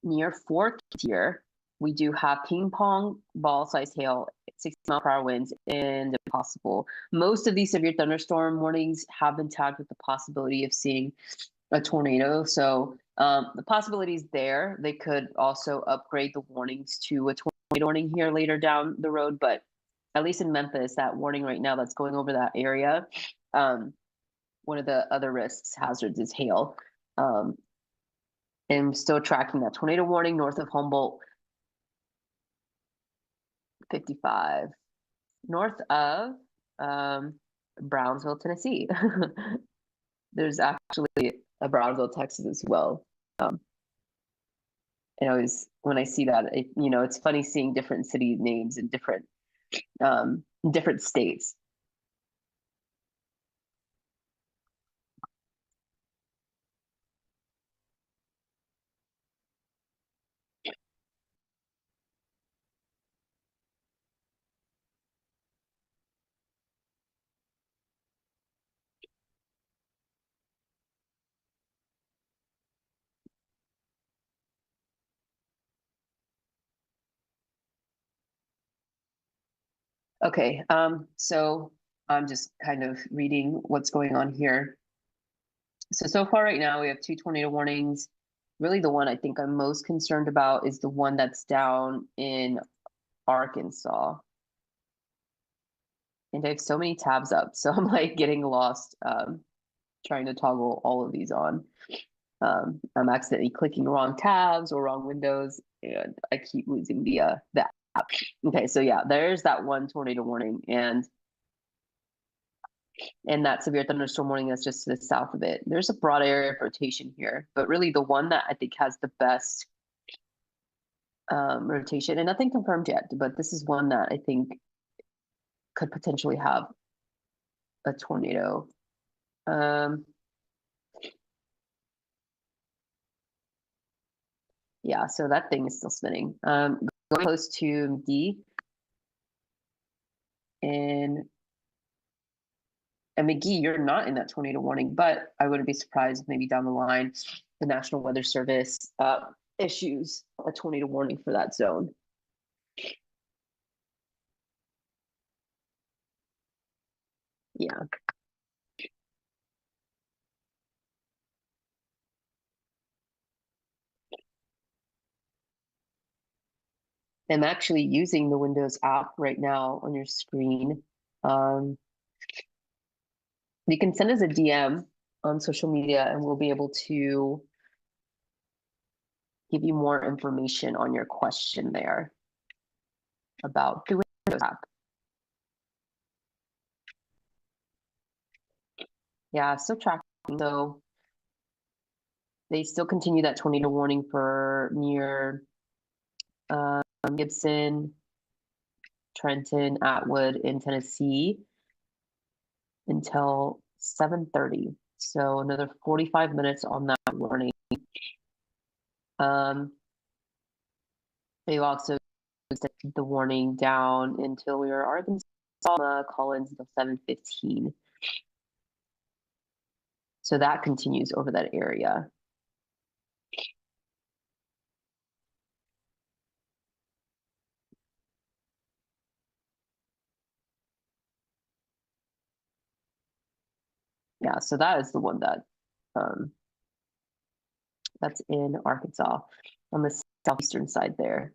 Speaker 5: near Fort Tier, we do have ping pong ball size hail, 60-mile-per-hour winds, and possible. Most of these severe thunderstorm warnings have been tagged with the possibility of seeing a tornado. So the possibility is there. They could also upgrade the warnings to a tornado warning here later down the road, but at least in Memphis, that warning right now that's going over that area, one of the other risks hazards is hail. And still tracking that tornado warning north of Humboldt, 55, north of Brownsville, Tennessee. There's actually a Brownsville, Texas as well. And always, when I see that, it's funny seeing different city names in different states. Okay, so I'm just kind of reading what's going on here. So far right now we have 2 tornado warnings. Really the one I think I'm most concerned about is the one that's down in Arkansas. And I have so many tabs up, so I'm like getting lost trying to toggle all of these on. I'm accidentally clicking wrong tabs or wrong windows, and I keep losing the app. Okay, so yeah, there's that one tornado warning, and that severe thunderstorm warning that's just to the south of it. There's a broad area of rotation here, but really the one that I think has the best rotation, and nothing confirmed yet, but this is one that I think could potentially have a tornado. Yeah, so that thing is still spinning. Going close to McGee, and McGee, you're not in that tornado warning, but I wouldn't be surprised if maybe down the line the National Weather Service issues a tornado warning for that zone. Yeah. I'm actually using the Windows app right now on your screen. You can send us a DM on social media and we'll be able to give you more information on your question there about the Windows app. Yeah, still tracking. So they still continue that tornado warning for near Gibson, Trenton, Atwood in Tennessee until 7:30. So another 45 minutes on that warning. They also set the warning down until we were Arkansas, Collins until 7:15. So that continues over that area. Yeah, so that is the one that that's in Arkansas on the southeastern side there.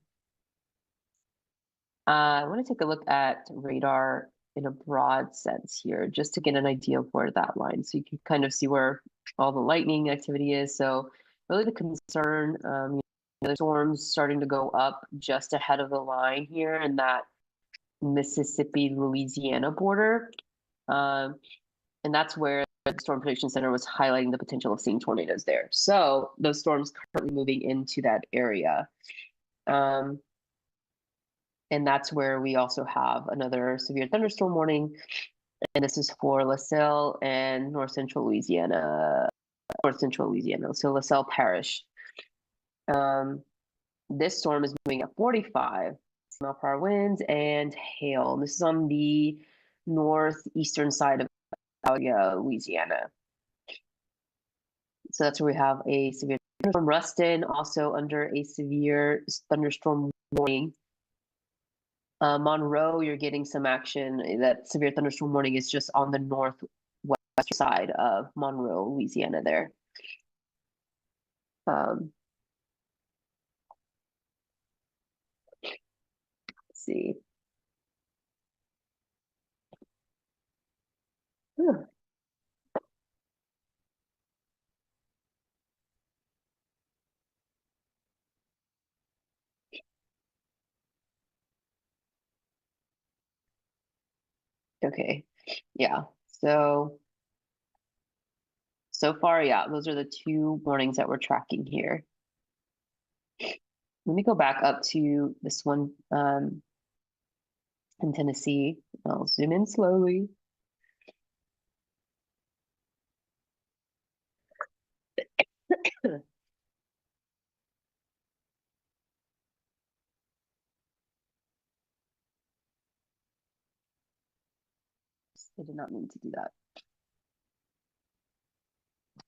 Speaker 5: I want to take a look at radar in a broad sense here, just to get an idea of where that line, so you can kind of see where all the lightning activity is. So really the concern, the storms starting to go up just ahead of the line here in that Mississippi-Louisiana border. And that's where the Storm Prediction Center was highlighting the potential of seeing tornadoes there. So those storms currently moving into that area. And that's where we also have another severe thunderstorm warning. And this is for LaSalle and north central Louisiana, so LaSalle Parish. This storm is moving at 45 mile per hour winds and hail. This is on the northeastern side of Louisiana. So that's where we have a severe thunderstorm. Ruston also under a severe thunderstorm warning. Monroe, you're getting some action. That severe thunderstorm warning is just on the northwest side of Monroe, Louisiana there. Let's see. Whew. Okay, yeah, so far, yeah, those are the two warnings that we're tracking here. Let me go back up to this one in Tennessee. I'll zoom in slowly. I did not mean to do that.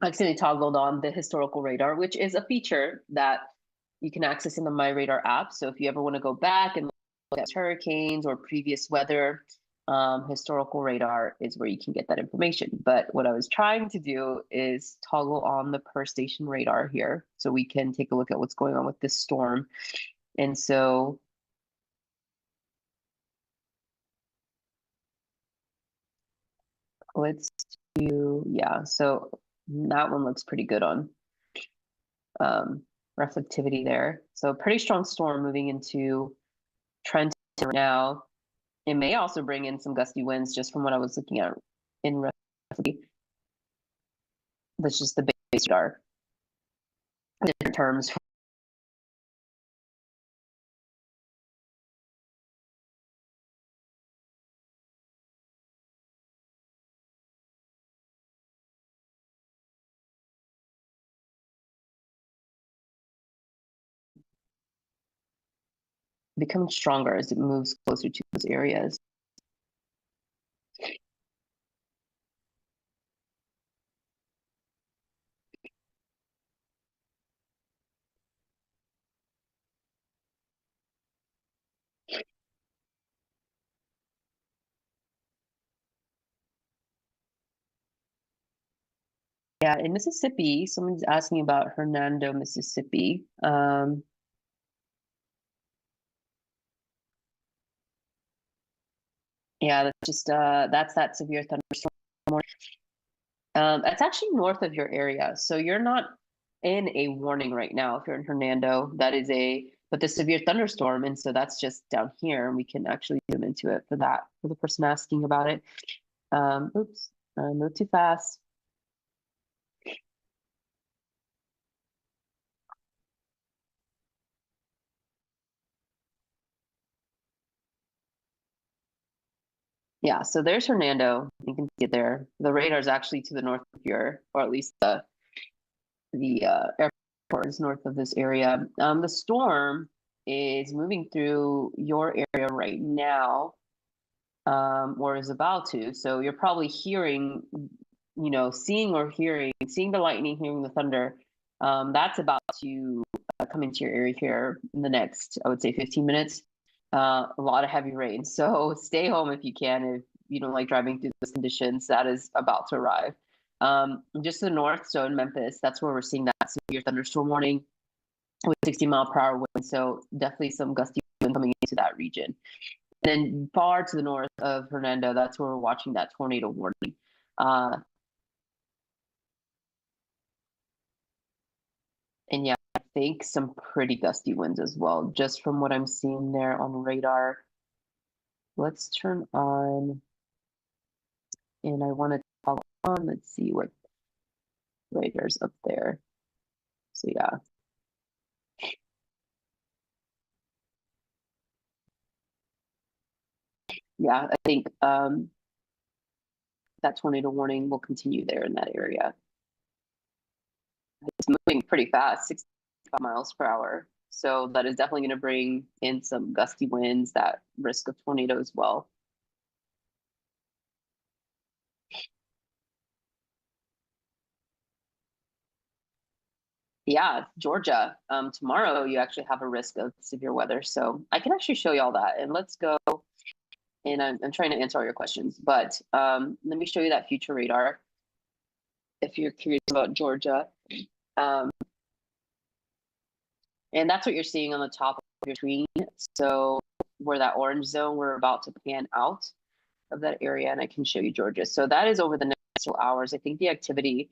Speaker 5: I accidentally toggled on the historical radar, which is a feature that you can access in the My Radar app. So if you ever want to go back and look at hurricanes or previous weather, historical radar is where you can get that information. But what I was trying to do is toggle on the per station radar here so we can take a look at what's going on with this storm. And so let's do, yeah, so that one looks pretty good on reflectivity there. So pretty strong storm moving into Trenton right now. It may also bring in some gusty winds just from what I was looking at in reflectivity. That's just the base radar. Different terms. Becomes stronger as it moves closer to those areas. Yeah, in Mississippi, someone's asking about Hernando, Mississippi. Yeah, that's just that's that severe thunderstorm warning. That's actually north of your area, so you're not in a warning right now. If you're in Hernando, that is but the severe thunderstorm, and so that's just down here, and we can actually zoom into it for that for the person asking about it. Oops, I moved too fast. Yeah, so there's Hernando. You can see it there. The radar is actually to the north of your, or at least the airport is north of this area. The storm is moving through your area right now, or is about to. So you're probably hearing, seeing the lightning, hearing the thunder. That's about to come into your area here in the next, I would say, 15 minutes. A lot of heavy rain. So stay home if you can. If you don't like driving through those conditions, that is about to arrive. Just to the north, so in Memphis, that's where we're seeing that severe thunderstorm warning with 60-mile-per-hour wind. So definitely some gusty wind coming into that region. And then far to the north of Hernando, that's where we're watching that tornado warning. And yeah, I think some pretty gusty winds as well, just from what I'm seeing there on radar. Let's turn on, and I want to follow on. Let's see what radar's up there. So yeah. Yeah, I think that tornado warning will continue there in that area. It's moving pretty fast, 65 miles per hour. So that is definitely going to bring in some gusty winds, that risk of tornado as well. Yeah, Georgia. Tomorrow you actually have a risk of severe weather. So I can actually show you all that. And let's go. And I'm trying to answer all your questions, but let me show you that future radar if you're curious about Georgia. And that's what you're seeing on the top of your screen. So where that orange zone, we're about to pan out of that area, and I can show you Georgia. So that is over the next several hours. I think the activity,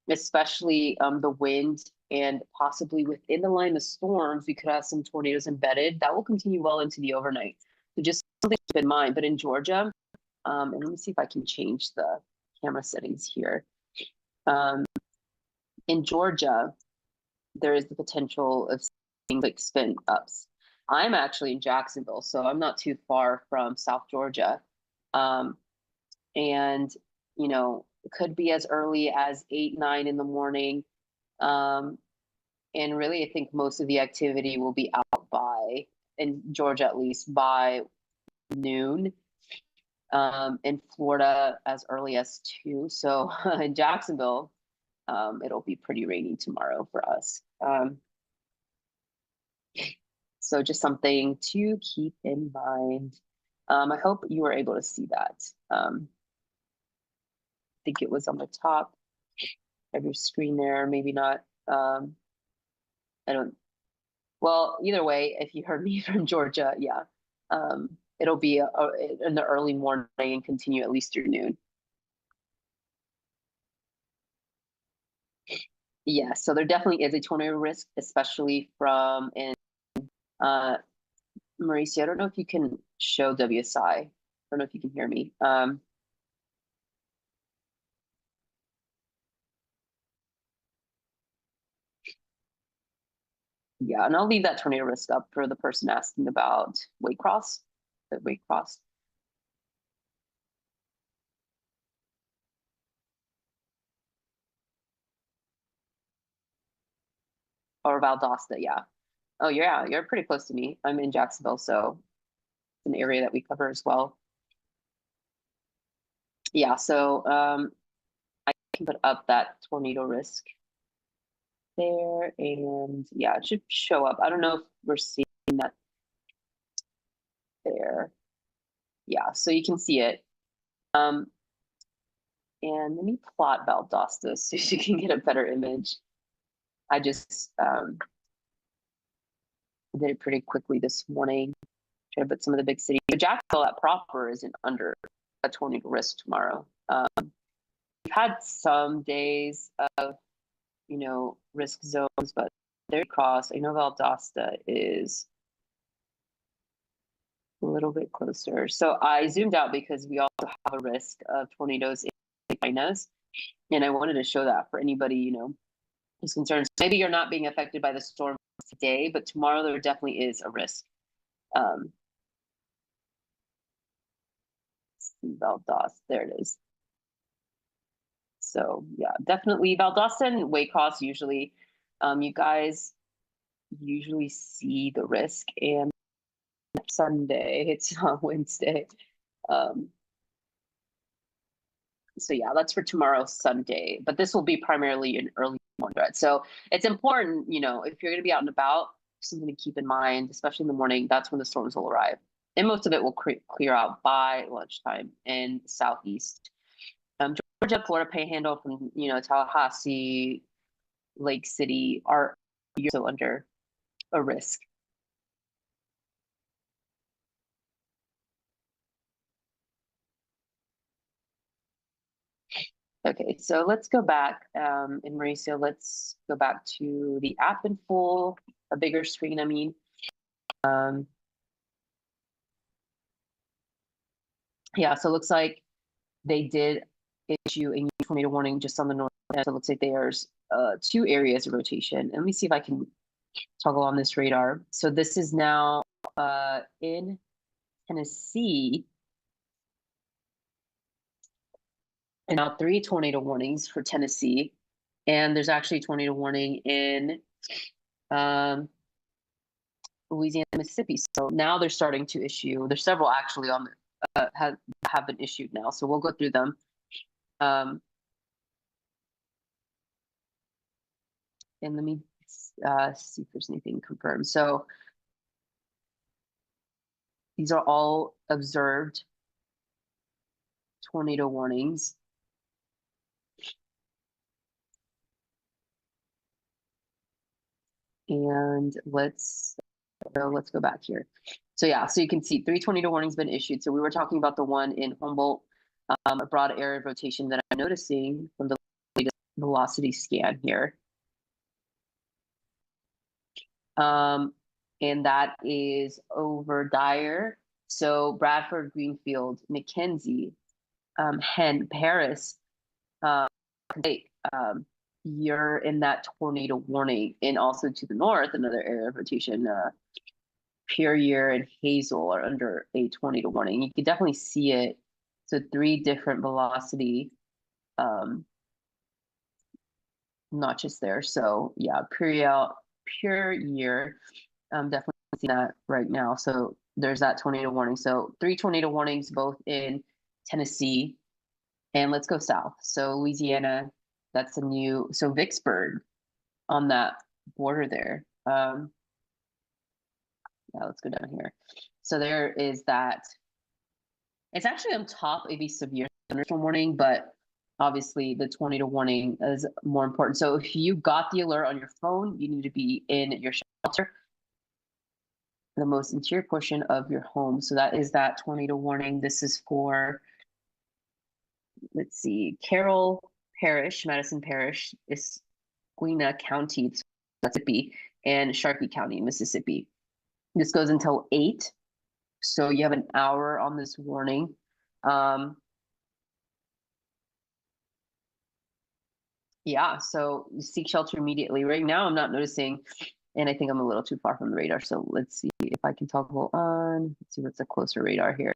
Speaker 5: especially the wind and possibly within the line of storms, we could have some tornadoes embedded. That will continue well into the overnight. So just something to keep in mind. But in Georgia, and let me see if I can change the camera settings here. In Georgia, there is the potential of seeing like spin ups. I'm actually in Jacksonville, so I'm not too far from South Georgia. And, it could be as early as 8, 9 in the morning. And really, I think most of the activity will be out by, in Georgia at least, by noon. In Florida, as early as 2. So in Jacksonville, it'll be pretty rainy tomorrow for us. So just something to keep in mind. I hope you were able to see that. I think it was on the top of your screen there, maybe not. Well, either way, if you heard me from Georgia, yeah, it'll be in the early morning and continue at least through noon. Yeah, so there definitely is a tornado risk, especially from in Mauricio. I don't know if you can show WSI. I don't know if you can hear me. Yeah, and I'll leave that tornado risk up for the person asking about Waycross, the Waycross. Or Valdosta, yeah. Oh, yeah, you're pretty close to me. I'm in Jacksonville, so it's an area that we cover as well. Yeah, so I can put up that tornado risk there, and yeah, it should show up. I don't know if we're seeing that there. Yeah, so you can see it. And let me plot Valdosta so you can get a better image. I just did it pretty quickly this morning. Try to put some of the big cities. So Jacksonville proper isn't under a tornado risk tomorrow. We've had some days of, risk zones, but they're across. I know Valdosta is a little bit closer. So I zoomed out because we also have a risk of tornadoes in China's. And I wanted to show that for anybody, who's concerned. Maybe you're not being affected by the storm today, but tomorrow there definitely is a risk. Valdosta, there it is. So yeah, definitely Valdosta and Waycross usually, you guys usually see the risk. And Sunday, it's on Wednesday. So yeah, that's for tomorrow, Sunday. But this will be primarily an early morning threat. So it's important, if you're going to be out and about, something to keep in mind, especially in the morning. That's when the storms will arrive, and most of it will clear out by lunchtime in southeast. Georgia, Florida Panhandle from Tallahassee, Lake City are also under a risk. Okay, so let's go back, and Mauricio, let's go back to the app in full, a bigger screen, I mean. Yeah, so it looks like they did issue a new tornado warning just on the north end. So it looks like there's 2 areas of rotation. And let me see if I can toggle on this radar. So this is now in Tennessee. And now 3 tornado warnings for Tennessee. And there's actually a tornado warning in Louisiana, Mississippi. So now they're starting to issue. There's several actually on have been issued now. So we'll go through them. And let me see if there's anything confirmed. So these are all observed tornado warnings. And let's go back here. So yeah, so you can see 3 tornado warnings been issued. So we were talking about the one in Humboldt, a broad area of rotation that I'm noticing from the latest velocity scan here. And that is over Dyer. So Bradford, Greenfield, McKenzie, Henn, Paris, you're in that tornado warning. And also to the north, another area of rotation, Perrier and Hazel are under a tornado warning. You can definitely see it. So 3 different velocity notches there. So yeah, Perrier, definitely see that right now. So there's that tornado warning. So 3 tornado warnings, both in Tennessee. And let's go south. So Louisiana, that's a new, so Vicksburg on that border there. Yeah, let's go down here. So there is that. It's actually on top of a severe thunderstorm warning, but obviously the tornado warning is more important. So if you got the alert on your phone, you need to be in your shelter, the most interior portion of your home. So that is that tornado warning. This is for, let's see, Carroll Parish, Madison Parish, Esquina County, Mississippi, and Sharkey County, Mississippi. This goes until 8. So you have an hour on this warning. Yeah, so you seek shelter immediately. Right now, I'm not noticing, and I think I'm a little too far from the radar. So let's see if I can toggle on. Let's see what's a closer radar here.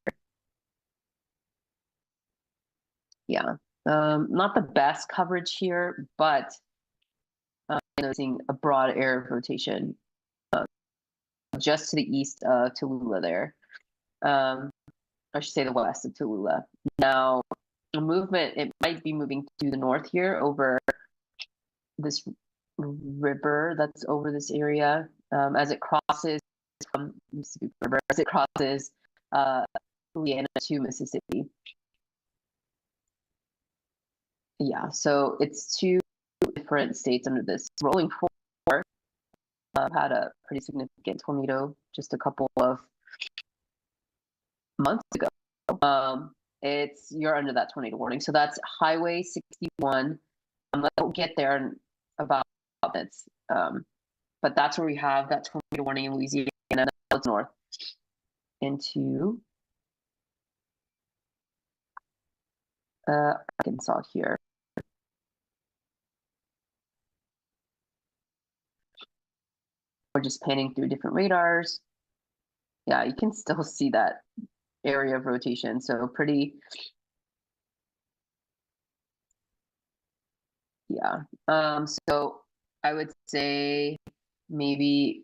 Speaker 5: Yeah, not the best coverage here, but I'm noticing a broad area of rotation just to the east of Tallulah there. I should say the west of Tallulah. Now, the movement, it might be moving to the north here over this river that's over this area as it crosses from Mississippi River, as it crosses Louisiana to Mississippi. Yeah, so it's two different states under this rolling four. Had a pretty significant tornado just a couple of months ago. You're under that tornado warning, so that's Highway 61. We'll get there in about minutes. But that's where we have that tornado warning in Louisiana. It's north into Arkansas here. We're just panning through different radars. Yeah, you can still see that area of rotation. So pretty, yeah. So I would say maybe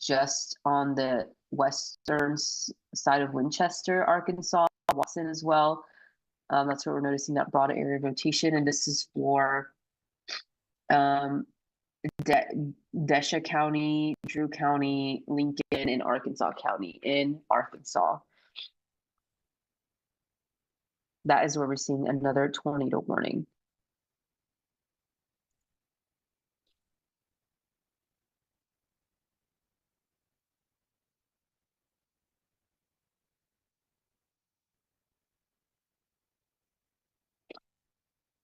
Speaker 5: just on the western side of Winchester, Arkansas, Watson as well. That's where we're noticing that broader area of rotation, and this is for Desha County, Drew County, Lincoln, and Arkansas County in Arkansas. That is where we're seeing another tornado warning.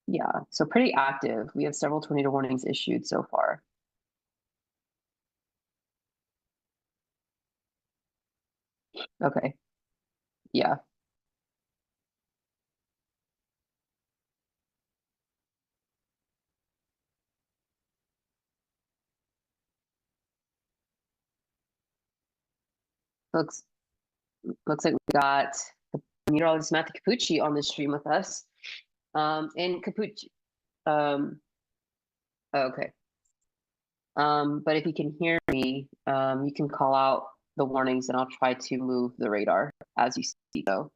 Speaker 5: Yeah, so pretty active. We have several tornado warnings issued so far. Okay. Yeah. Looks like we got the meteorologist Matthew Capucci on the stream with us. And Capucci, okay. But if you can hear me, you can call out the warnings and I'll try to move the radar as you see though.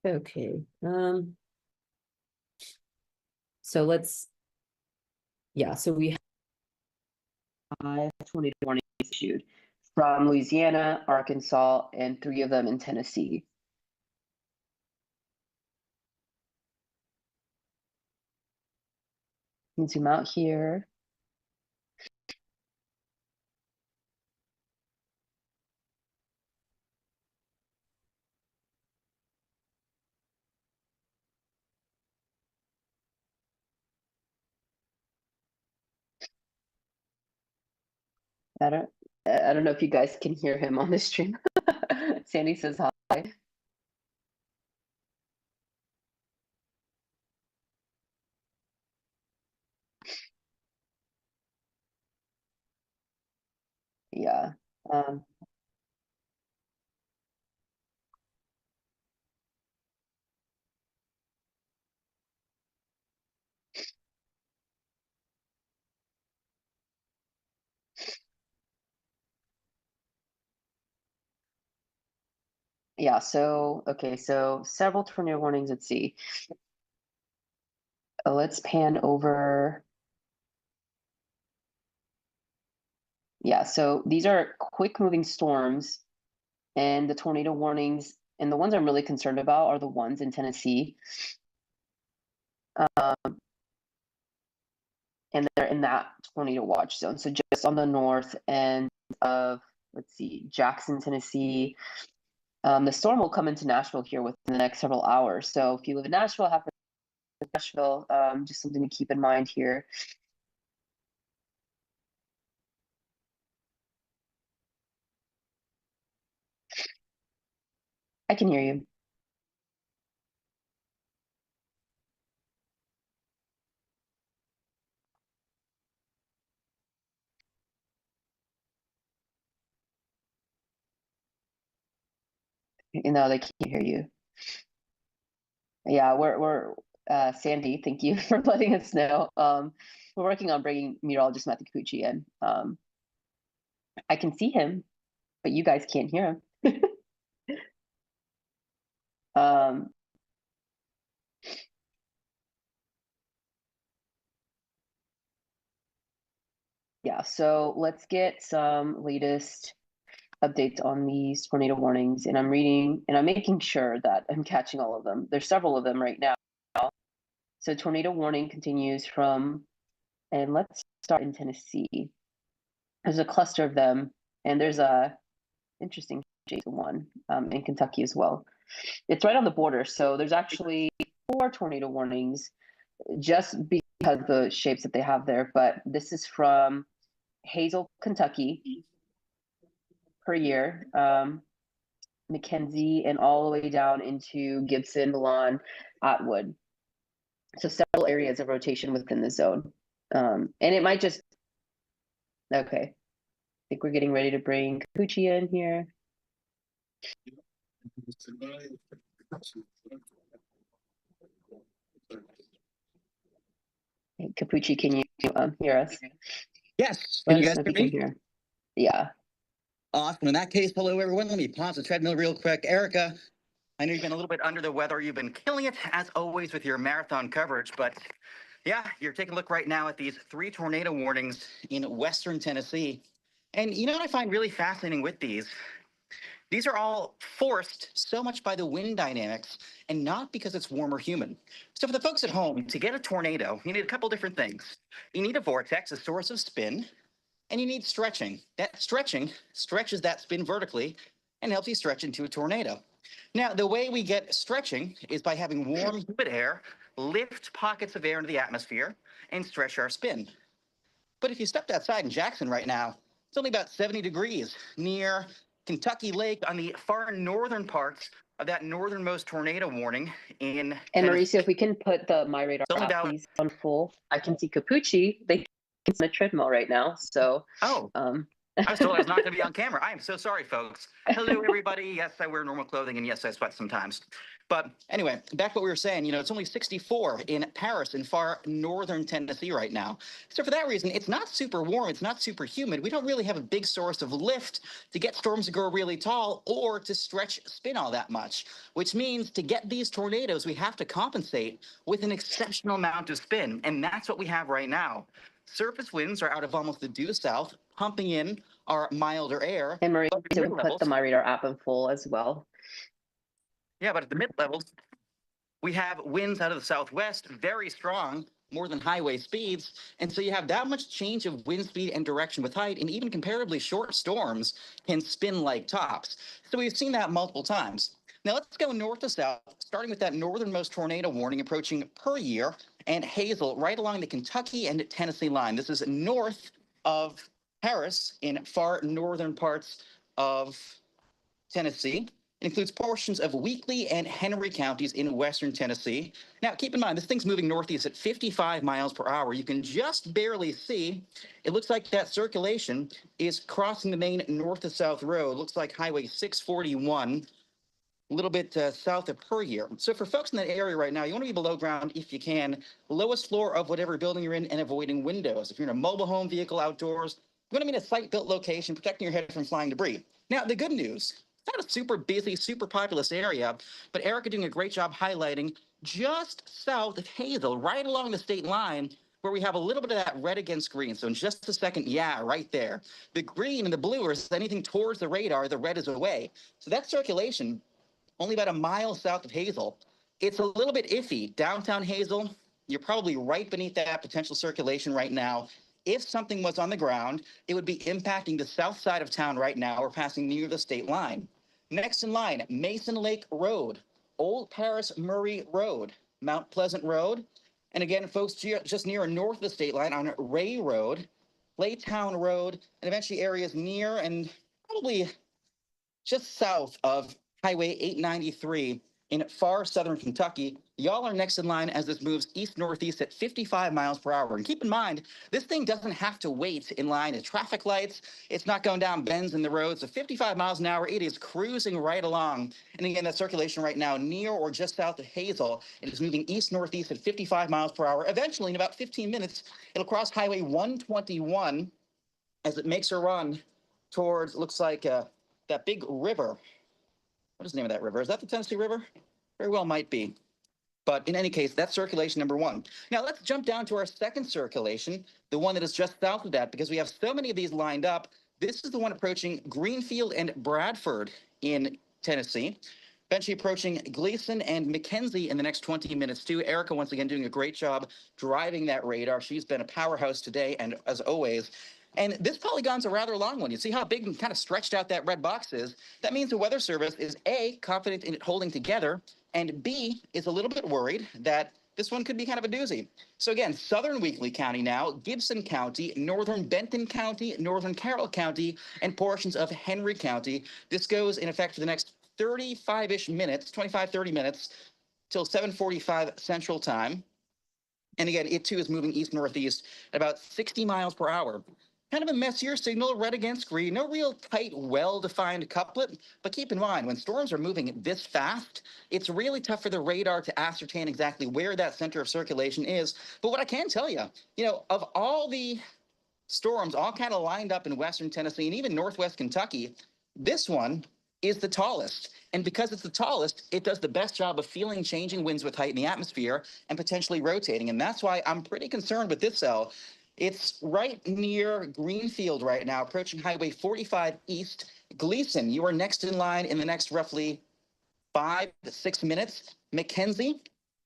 Speaker 5: Okay. So so we have 5 tornado warnings issued from Louisiana, Arkansas, and 3 of them in Tennessee. You can zoom out here. I don't know if you guys can hear him on the stream. Sandy says hi. Yeah. Yeah, so okay, so several tornado warnings at sea. Let's pan over. Yeah, so these are quick moving storms, and the tornado warnings, and the ones I'm really concerned about are the ones in Tennessee. And they're in that tornado watch zone. So just on the north end of, let's see, Jackson, Tennessee. The storm will come into Nashville here within the next several hours. So if you live in Nashville, have Nashville, just something to keep in mind here. I can hear you. No, they can't hear you. Yeah, we're Sandy, thank you for letting us know. We're working on bringing meteorologist Matthew Capucci in. I can see him, but you guys can't hear him. um, Yeah, so let's get some latest updates on these tornado warnings. And I'm reading and I'm making sure that I'm catching all of them. There's several of them right now. So tornado warning continues from, and let's start in Tennessee. There's a cluster of them, and there's a interesting one in Kentucky as well. It's right on the border, so there's actually 4 tornado warnings just because of the shapes that they have there. But this is from Hazel, Kentucky, per year, McKenzie, and all the way down into Gibson, Milan, Atwood. So several areas of rotation within the zone. And it might just, okay. I think we're getting ready to bring Capucci in here. Hey, Capucci, can you hear us?
Speaker 6: Yes.
Speaker 5: Let
Speaker 6: Can you
Speaker 5: us
Speaker 6: guys
Speaker 5: know if
Speaker 6: hear
Speaker 5: you can
Speaker 6: me?
Speaker 5: hear. Yeah.
Speaker 6: Awesome. In that case, hello, everyone. Let me pause the treadmill real quick. Erica, I know you've been a little bit under the weather. You've been killing it, as always, with your marathon coverage. But yeah, you're taking a look right now at these 3 tornado warnings in western Tennessee. And you know what I find really fascinating with these? These are all forced so much by the wind dynamics and not because it's warm or humid. So for the folks at home, to get a tornado, you need a couple different things. You need a vortex, a source of spin, and you need stretching. That stretching stretches that spin vertically and helps you stretch into a tornado. Now, the way we get stretching is by having warm, humid air lift pockets of air into the atmosphere and stretch our spin. But if you stepped outside in Jackson right now, it's only about 70 degrees near Kentucky Lake on the far northern parts of that northernmost tornado warning in
Speaker 5: And
Speaker 6: Tennessee.
Speaker 5: Mauricio, if we can put the My Radar
Speaker 6: It's only
Speaker 5: app,
Speaker 6: about,
Speaker 5: please, on full. I can see Capucci. They can see a treadmill right now. So,
Speaker 6: oh, I was told I was not going to be on camera. I am so sorry, folks. Hello, everybody. Yes, I wear normal clothing, and yes, I sweat sometimes. But anyway, back to what we were saying. You know, it's only 64 in Paris in far northern Tennessee right now. So for that reason, it's not super warm. It's not super humid. We don't really have a big source of lift to get storms to grow really tall or to stretch spin all that much, which means to get these tornadoes, we have to compensate with an exceptional amount of spin. And that's what we have right now. Surface winds are out of almost the due south, pumping in our milder air.
Speaker 5: and Mauricio
Speaker 6: But the
Speaker 5: can put
Speaker 6: mid-levels,
Speaker 5: the My Radar app in full as well.
Speaker 6: yeah, but at the mid-levels, we have winds out of the southwest, very strong, more than highway speeds. And so you have that much change of wind speed and direction with height, and even comparatively short storms can spin like tops. So we've seen that multiple times. Now let's go north to south, starting with that northernmost tornado warning approaching per year and Hazel right along the Kentucky and Tennessee line. This is north of Paris in far northern parts of Tennessee. It includes portions of Weakley and Henry counties in western Tennessee. Now, keep in mind, this thing's moving northeast at 55 miles per hour. You can just barely see. It looks like that circulation is crossing the main north to south road. Looks like Highway 641, a little bit south of Puryear. So for folks in that area right now, you want to be below ground if you can, lowest floor of whatever building you're in and avoiding windows. If you're in a mobile home, vehicle, outdoors, you want to be in a site-built location, protecting your head from flying debris. Now, the good news, it's not a super busy, super populous area, but Erica doing a great job highlighting just south of Hazel, right along the state line, where we have a little bit of that red against green. So in just a second, yeah, right there. The green and the blue are anything towards the radar, the red is away. So that circulation, only about a mile south of Hazel. It's a little bit iffy. Downtown Hazel, you're probably right beneath that potential circulation right now. If something was on the ground, it would be impacting the south side of town right now or passing near the state line. Next in line, Mason Lake Road, Old Paris Murray Road, Mount Pleasant Road, and again, folks, just near and north of the state line on Ray Road, Laytown Road, and eventually areas near and probably just south of Highway 893 in far southern Kentucky. Y'all are next in line as this moves east-northeast at 55 miles per hour. And keep in mind, this thing doesn't have to wait in line at traffic lights. It's not going down bends in the road. So 55 miles an hour, it is cruising right along. And again, that circulation right now near or just south of Hazel, it is moving east-northeast at 55 miles per hour. Eventually, in about 15 minutes, it'll cross Highway 121 as it makes a run towards, looks like that big river. What is the name of that river? Is that the Tennessee River? Very well might be. But in any case, that's circulation number one. Now let's jump down to our second circulation, the one that is just south of that, because we have so many of these lined up. This is the one approaching Greenfield and Bradford in Tennessee. Eventually approaching Gleason and McKenzie in the next 20 minutes too. Erica, once again, doing a great job driving that radar. She's been a powerhouse today, and as always. And this polygon's a rather long one. You see how big and kind of stretched out that red box is? That means the Weather Service is A, confident in it holding together, and B, is a little bit worried that this one could be kind of a doozy. So again, Southern Weakley County now, Gibson County, Northern Benton County, Northern Carroll County, and portions of Henry County. This goes in effect for the next 35-ish minutes, 25, 30 minutes, till 7:45 Central Time. And again, it too is moving east-northeast at about 60 miles per hour. Kind of a messier signal, red against green, no real tight, well-defined couplet. But keep in mind, when storms are moving this fast, it's really tough for the radar to ascertain exactly where that center of circulation is. But what I can tell you, of all the storms all kind of lined up in western Tennessee and even northwest Kentucky, this one is the tallest. And because it's the tallest, it does the best job of feeling changing winds with height in the atmosphere and potentially rotating. And that's why I'm pretty concerned with this cell. It's right near Greenfield right now, approaching Highway 45 East. Gleason, you are next in line in the next roughly 5 to 6 minutes. McKenzie,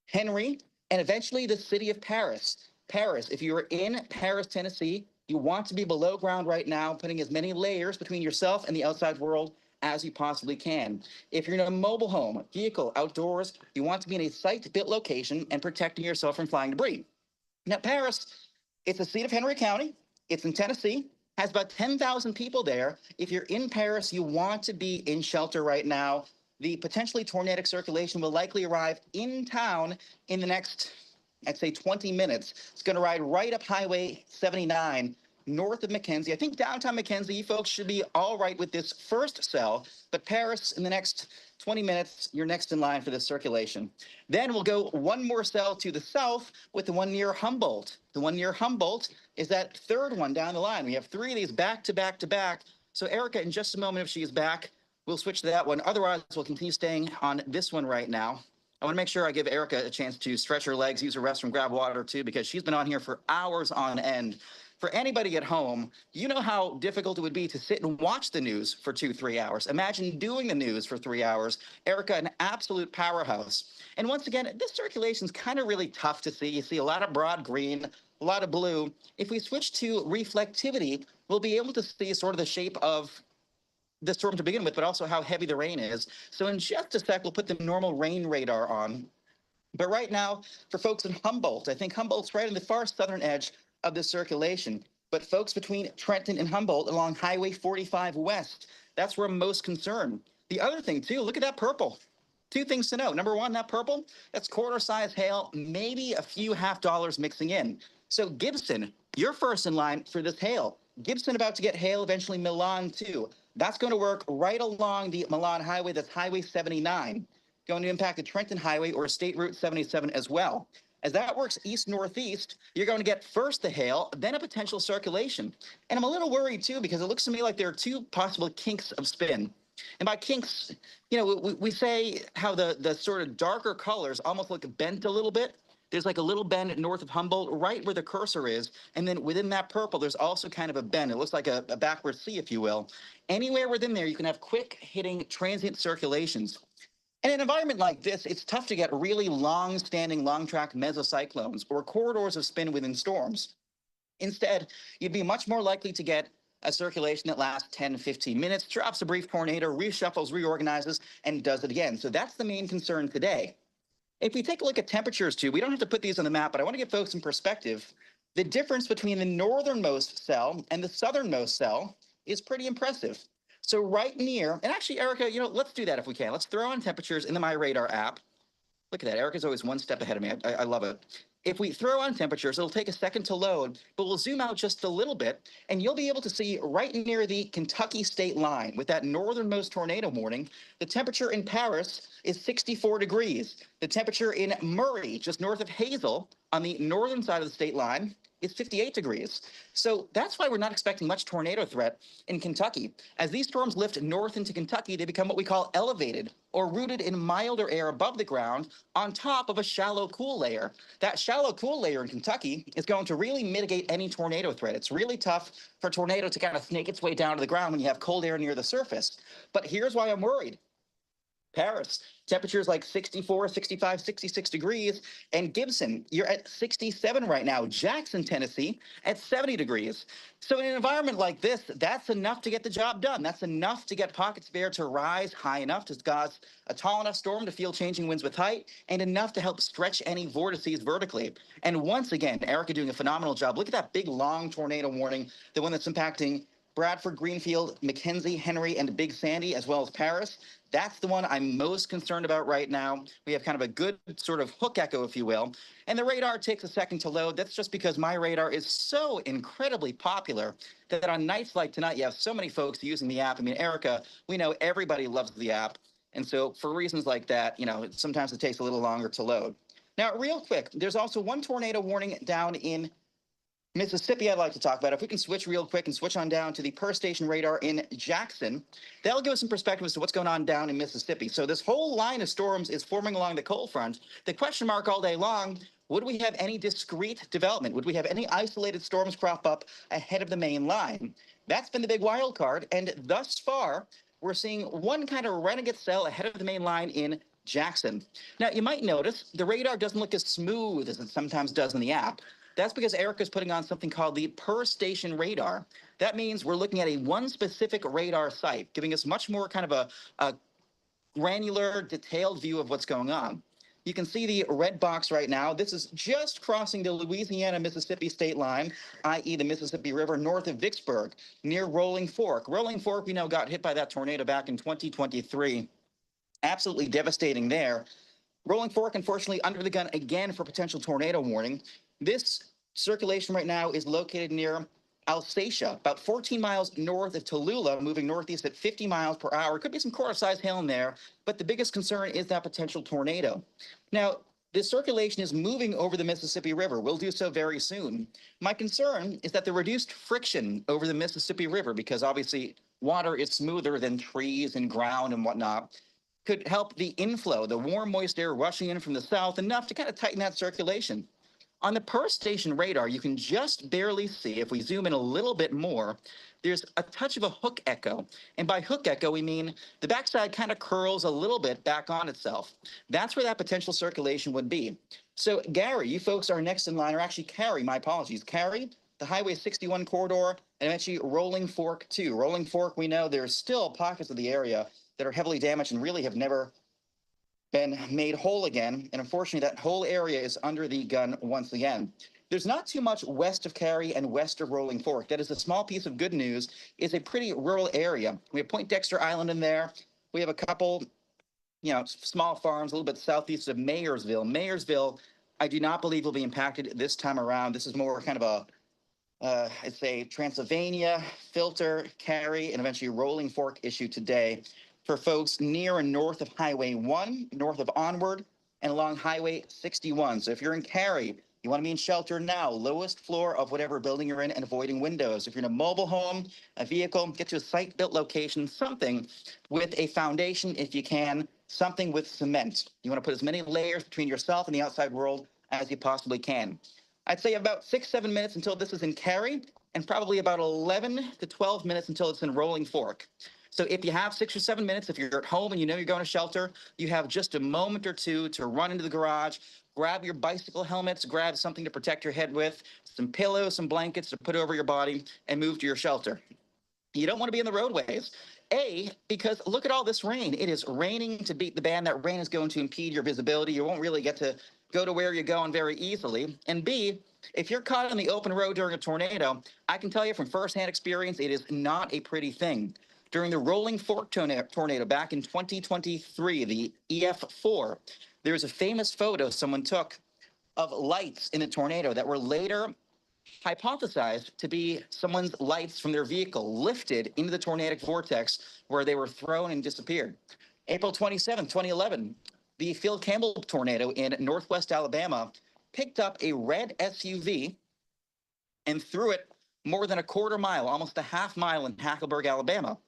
Speaker 6: Henry, and eventually the city of Paris. Paris, if you are in Paris, Tennessee, you want to be below ground right now, putting as many layers between yourself and the outside world as you possibly can. If you're in a mobile home, vehicle, outdoors, you want to be in a site-built location and protecting yourself from flying debris. Now, Paris, it's the seat of Henry County. It's in Tennessee, has about 10,000 people there. If you're in Paris, you want to be in shelter right now. The potentially tornadic circulation will likely arrive in town in the next, I'd say, 20 minutes. It's going to ride right up Highway 79 north of McKenzie. I think downtown McKenzie, you folks should be all right with this first cell, but Paris, in the next 20 minutes, you're next in line for this circulation. Then we'll go one more cell to the south with the one near Humboldt. The one near Humboldt is that third one down the line. We have 3 of these back to back to back. So Erica, in just a moment, if she is back, we'll switch to that one. Otherwise, we'll continue staying on this one right now. I want to make sure I give Erica a chance to stretch her legs, use her restroom, grab water too, because she's been on here for hours on end. For anybody at home, you know how difficult it would be to sit and watch the news for 2-3 hours. Imagine doing the news for 3 hours. Erica, an absolute powerhouse. And once again, this circulation is kind of really tough to see. You see a lot of broad green, a lot of blue. If we switch to reflectivity, we'll be able to see sort of the shape of the storm to begin with, but also how heavy the rain is. So in just a sec, we'll put the normal rain radar on. But right now, for folks in Humboldt, I think Humboldt's right on the far southern edge of the circulation. But folks between Trenton and Humboldt along Highway 45 West, that's where I'm most concerned. The other thing too, look at that purple. 2 things to know. Number one, that purple, that's quarter-size hail, maybe a few $half mixing in. So Gibson, you're first in line for this hail. Gibson about to get hail, eventually Milan too. That's going to work right along the Milan Highway, that's Highway 79, going to impact the Trenton Highway or State Route 77 as well. As that works east-northeast, you're going to get first the hail, then a potential circulation. And I'm a little worried too, because it looks to me like there are 2 possible kinks of spin. And by kinks, we say how the sort of darker colors almost look bent a little bit. There's like a little bend north of Humboldt, right where the cursor is. And then within that purple, there's also kind of a bend. It looks like a backward C, if you will. Anywhere within there, you can have quick hitting transient circulations. In an environment like this, it's tough to get really long-standing, long-track mesocyclones or corridors of spin within storms. Instead, you'd be much more likely to get a circulation that lasts 10, 15 minutes, drops a brief tornado, reshuffles, reorganizes, and does it again. So that's the main concern today. If we take a look at temperatures too, we don't have to put these on the map, but I want to give folks some perspective. The difference between the northernmost cell and the southernmost cell is pretty impressive. So right near, and actually, Erica, let's do that if we can. Let's throw on temperatures in the My Radar app. Look at that. Erica's always one step ahead of me. I love it. If we throw on temperatures, it'll take a second to load, but we'll zoom out just a little bit, and you'll be able to see right near the Kentucky state line with that northernmost tornado warning, the temperature in Paris is 64 degrees. The temperature in Murray, just north of Hazel, on the northern side of the state line, is 58 degrees. So that's why we're not expecting much tornado threat in Kentucky. As these storms lift north into Kentucky, they become what we call elevated or rooted in milder air above the ground on top of a shallow cool layer. That shallow cool layer in Kentucky is going to really mitigate any tornado threat. It's really tough for a tornado to kind of snake its way down to the ground when you have cold air near the surface. But here's why I'm worried. Paris, temperatures like 64, 65, 66 degrees. And Gibson, you're at 67 right now. Jackson, Tennessee, at 70 degrees. So in an environment like this, that's enough to get the job done. That's enough to get pockets of air to rise high enough to cause a tall enough storm to feel changing winds with height, and enough to help stretch any vortices vertically. And once again, Erica doing a phenomenal job. Look at that big, long tornado warning, the one that's impacting Bradford, Greenfield, McKenzie, Henry, and Big Sandy, as well as Paris. That's the one I'm most concerned about right now. We have kind of a good sort of hook echo, if you will. And the radar takes a second to load. That's just because my radar is so incredibly popular that on nights like tonight, you have so many folks using the app. I mean, Erica, we know everybody loves the app. And so for reasons like that, sometimes it takes a little longer to load. Now, real quick, there's also one tornado warning down in Mississippi I'd like to talk about. If we can switch real quick and switch on down to the per station radar in Jackson, that'll give us some perspective as to what's going on down in Mississippi. So this whole line of storms is forming along the cold front. The question mark all day long, would we have any discrete development? Would we have any isolated storms crop up ahead of the main line? That's been the big wild card. And thus far, we're seeing one kind of renegade cell ahead of the main line in Jackson. Now, you might notice the radar doesn't look as smooth as it sometimes does in the app. That's because Erica's putting on something called the per station radar. That means we're looking at one specific radar site, giving us much more kind of a granular, detailed view of what's going on. You can see the red box right now. This is just crossing the Louisiana-Mississippi state line, i.e. the Mississippi River, north of Vicksburg, near Rolling Fork. Rolling Fork, we know, got hit by that tornado back in 2023. Absolutely devastating there. Rolling Fork, unfortunately, under the gun again for potential tornado warning. This circulation right now is located near Alsatia, about 14 miles north of Tallulah, moving northeast at 50 miles per hour. Could be some quarter-size hail in there, but the biggest concern is that potential tornado. Now, this circulation is moving over the Mississippi River. We'll do so very soon. My concern is that the reduced friction over the Mississippi River, because obviously water is smoother than trees and ground and whatnot, could help the inflow, the warm, moist air rushing in from the south, enough to kind of tighten that circulation. On the per station radar, you can just barely see, if we zoom in a little bit more, there's a touch of a hook echo. And by hook echo, we mean the backside kind of curls a little bit back on itself. That's where that potential circulation would be. So Gary, you folks are next in line, or actually Carrie, my apologies. Carrie, the Highway 61 corridor, and eventually Rolling Fork too. Rolling Fork, we know there's still pockets of the area that are heavily damaged and really have never been made whole again. And unfortunately, that whole area is under the gun once again. There's not too much west of Cary and west of Rolling Fork. That is a small piece of good news. It's a pretty rural area. We have Point Dexter Island in there. We have a couple, small farms a little bit southeast of Mayersville. Mayersville, I do not believe will be impacted this time around. This is more kind of I'd say Transylvania, Filter, Cary, and eventually Rolling Fork issue today for folks near and north of Highway 1, north of Onward, and along Highway 61. So if you're in Cary, you want to be in shelter now, lowest floor of whatever building you're in, and avoiding windows. If you're in a mobile home, a vehicle, get to a site-built location, something with a foundation if you can, something with cement. You want to put as many layers between yourself and the outside world as you possibly can. I'd say about 6-7 minutes until this is in Cary, and probably about 11 to 12 minutes until it's in Rolling Fork. So if you have 6 or 7 minutes, if you're at home and you know you're going to shelter, you have just a moment or two to run into the garage, grab your bicycle helmets, grab something to protect your head with, some pillows, some blankets to put over your body, and move to your shelter. You don't want to be in the roadways. Because look at all this rain. It is raining to beat the band. That rain is going to impede your visibility. You won't really get to go to where you're going very easily. And B, if you're caught on the open road during a tornado, I can tell you from firsthand experience, it is not a pretty thing. During the Rolling Fork tornado back in 2023, the EF4, there's a famous photo someone took of lights in a tornado that were later hypothesized to be someone's lights from their vehicle lifted into the tornadic vortex where they were thrown and disappeared. April 27, 2011, the Phil Campbell tornado in northwest Alabama picked up a red SUV and threw it more than a quarter mile, almost a half mile in Hackleburg, Alabama.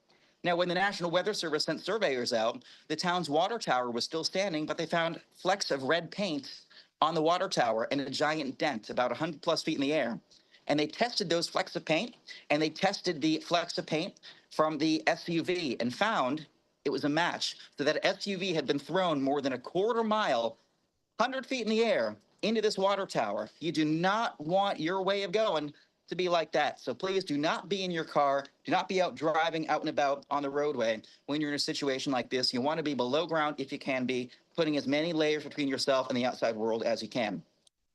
Speaker 6: Now, when the National Weather Service sent surveyors out, the town's water tower was still standing, but they found flecks of red paint on the water tower and a giant dent about 100 plus feet in the air. And they tested those flecks of paint, and they tested the flecks of paint from the SUV and found it was a match. So that SUV had been thrown more than a quarter mile, 100 feet in the air, into this water tower. You do not want your way of going to be like that. So please do not be in your car. Do not be out driving out and about on the roadway when you're in a situation like this. You want to be below ground if you can be, putting as many layers between yourself and the outside world as you can.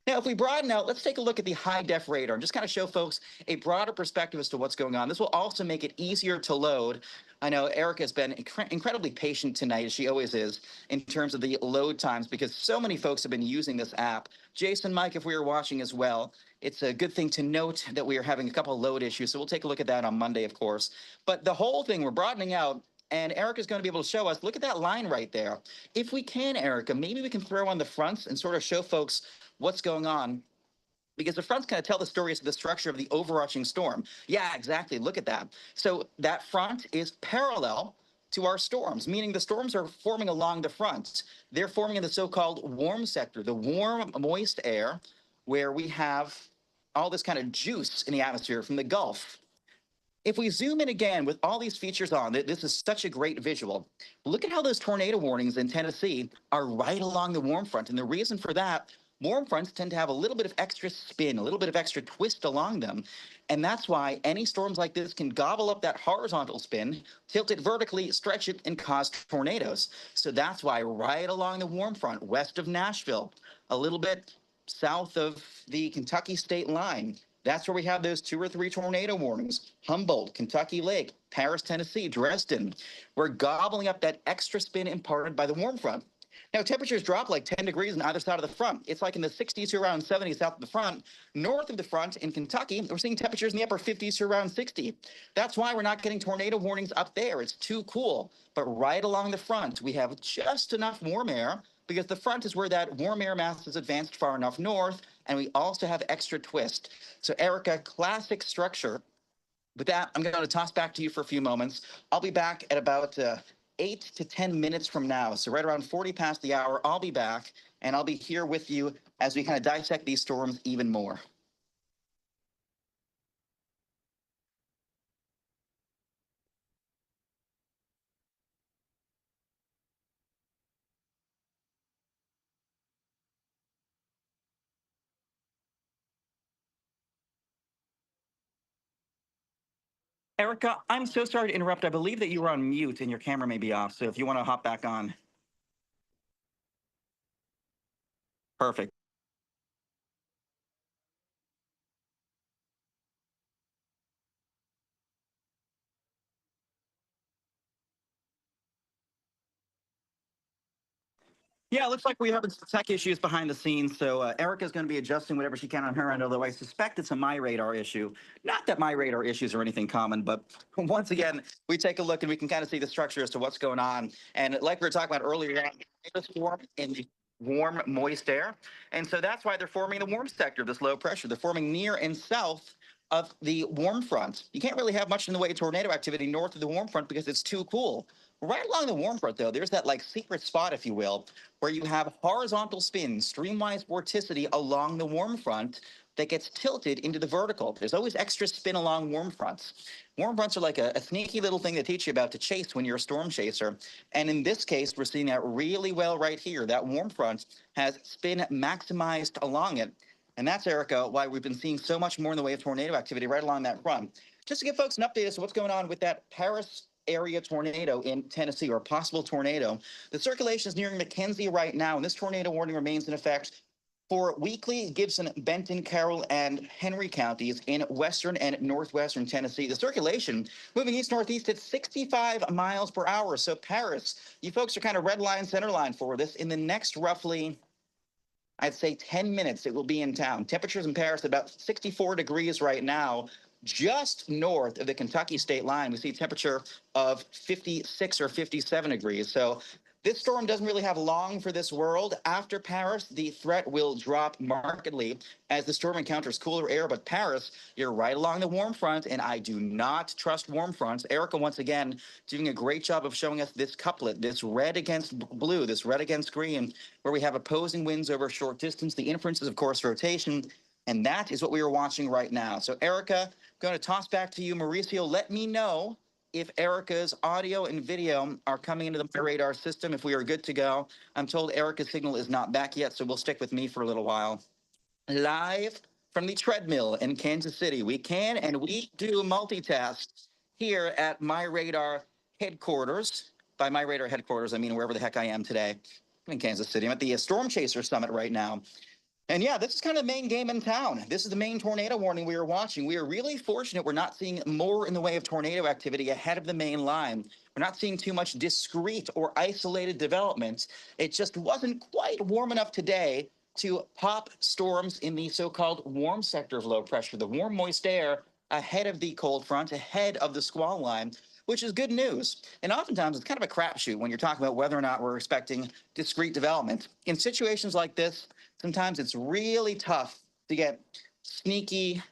Speaker 6: Now, if we broaden out, let's take a look at the high-def radar and just kind of show folks a broader perspective as to what's going on. This will also make it easier to load. I know Erica has been incredibly patient tonight, as she always is, in terms of the load times, because so many folks have been using this app. Jason, Mike, if we are watching as well, it's a good thing to note that we are having a couple of load issues, so we'll take a look at that on Monday, of course. But the whole thing, we're broadening out, and Erica's going to be able to show us, look at that line right there. If we can, Erica, maybe we can throw on the fronts and sort of show folks what's going on, because the front's going to tell the story as to the structure of the overarching storm. Yeah, exactly. Look at that. So that front is parallel to our storms, meaning the storms are forming along the front. They're forming in the so-called warm sector, the warm, moist air, where we have all this kind of juice in the atmosphere from the Gulf. If we zoom in again with all these features on, this is such a great visual. Look at how those tornado warnings in Tennessee are right along the warm front. And the reason for that, warm fronts tend to have a little bit of extra spin, a little bit of extra twist along them. And that's why any storms like this can gobble up that horizontal spin, tilt it vertically, stretch it, and cause tornadoes. So that's why right along the warm front, west of Nashville, a little bit south of the Kentucky state line, that's where we have those 2 or 3 tornado warnings. Humboldt, Kentucky Lake, Paris, Tennessee, Dresden. We're gobbling up that extra spin imparted by the warm front. Now, temperatures drop like 10 degrees on either side of the front. It's like in the 60s to around 70s south of the front. North of the front in Kentucky, we're seeing temperatures in the upper 50s to around 60. That's why we're not getting tornado warnings up there. It's too cool. But right along the front, we have just enough warm air, because the front is where that warm air mass is advanced far enough north, and we also have extra twist. So, Erica, classic structure. With that, I'm going to toss back to you for a few moments. I'll be back at about 8 to 10 minutes from now. So right around 40 past the hour, I'll be back, and I'll be here with you as we kind of dissect these storms even more. Erica, I'm so sorry to interrupt. I believe that you were on mute and your camera may be off. So if you want to hop back on. Perfect. Yeah, it looks like we have some tech issues behind the scenes. So Erica's going to be adjusting whatever she can on her end, although I suspect it's a My Radar issue. Not that My Radar issues are anything common, but once again, we take a look and we can kind of see the structure as to what's going on. And like we were talking about earlier, it's warm in the warm, moist air. And so that's why they're forming the warm sector of this low pressure. They're forming near and south of the warm front. You can't really have much in the way of tornado activity north of the warm front because it's too cool. Right along the warm front, though, there's that like secret spot, if you will, where you have horizontal spin, streamwise vorticity along the warm front that gets tilted into the vertical. There's always extra spin along warm fronts. Warm fronts are like a sneaky little thing they teach you about to chase when you're a storm chaser. And in this case, we're seeing that really well right here. That warm front has spin maximized along it. And that's, Erica, why we've been seeing so much more in the way of tornado activity right along that front. Just to give folks an update as to what's going on with that Paris area tornado in Tennessee, or a possible tornado. The circulation is nearing McKenzie right now, and this tornado warning remains in effect for Weakley, Gibson, Benton, Carroll, and Henry counties in western and northwestern Tennessee. The circulation moving east-northeast at 65 miles per hour. So Paris, you folks are kind of red line, center line for this. In the next roughly, I'd say 10 minutes, it will be in town. Temperatures in Paris about 64 degrees right now. Just north of the Kentucky state line, we see a temperature of 56 or 57 degrees. So This storm doesn't really have long for this world. After Paris, the threat will drop markedly as the storm encounters cooler air. But Paris, you're right along the warm front, and I do not trust warm fronts. Erica, once again, doing a great job of showing us this couplet, this red against blue, this red against green, where we have opposing winds over a short distance. The inference is, of course, rotation. And that is what we are watching right now. So, Erica, I'm going to toss back to you. Mauricio, let me know if Erica's audio and video are coming into the radar system, if we are good to go. I'm told Erica's signal is not back yet, so we'll stick with me for a little while. Live from the treadmill in Kansas City, we can and we do multitask here at My Radar headquarters. By My Radar headquarters, I mean wherever the heck I am today. I'm in Kansas City. I'm at the Storm Chaser Summit right now. And yeah, this is kind of the main game in town. This is the main tornado warning we are watching. We are really fortunate we're not seeing more in the way of tornado activity ahead of the main line. We're not seeing too much discrete or isolated development. It just wasn't quite warm enough today to pop storms in the so-called warm sector of low pressure, the warm, moist air ahead of the cold front, ahead of the squall line, which is good news. And oftentimes it's kind of a crapshoot when you're talking about whether or not we're expecting discrete development. In situations like this, sometimes it's really tough to get sneaky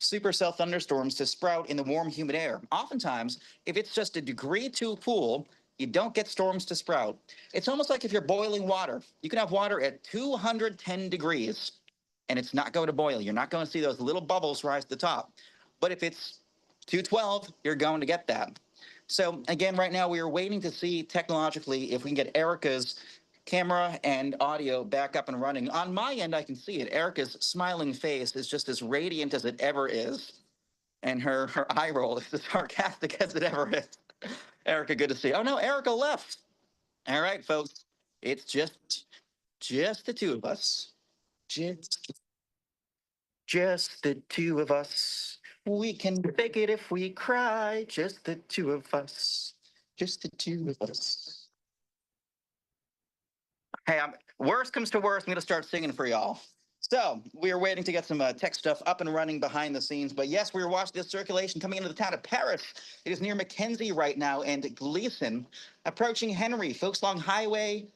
Speaker 6: supercell thunderstorms to sprout in the warm, humid air. Oftentimes, if it's just a degree too cool, you don't get storms to sprout. It's almost like if you're boiling water. You can have water at 210 degrees, and it's not going to boil. You're not going to see those little bubbles rise to the top. But if it's 212, you're going to get that. So again, right now we are waiting to see technologically if we can get Erica's camera and audio back up and running. On my end, I can see it. Erica's smiling face is just as radiant as it ever is. And her eye roll is as sarcastic as it ever is. Erica, good to see you. Oh no, Erica left. All right, folks. It's just the two of us. Just the two of us. We can fake it if we cry. Just the two of us. Just the two of us. Hey, worst comes to worst, I'm going to start singing for y'all. So we are waiting to get some tech stuff up and running behind the scenes. But yes, we are watching this circulation coming into the town of Paris. It is near Mackenzie right now and Gleason, approaching Henry. Folks along highway,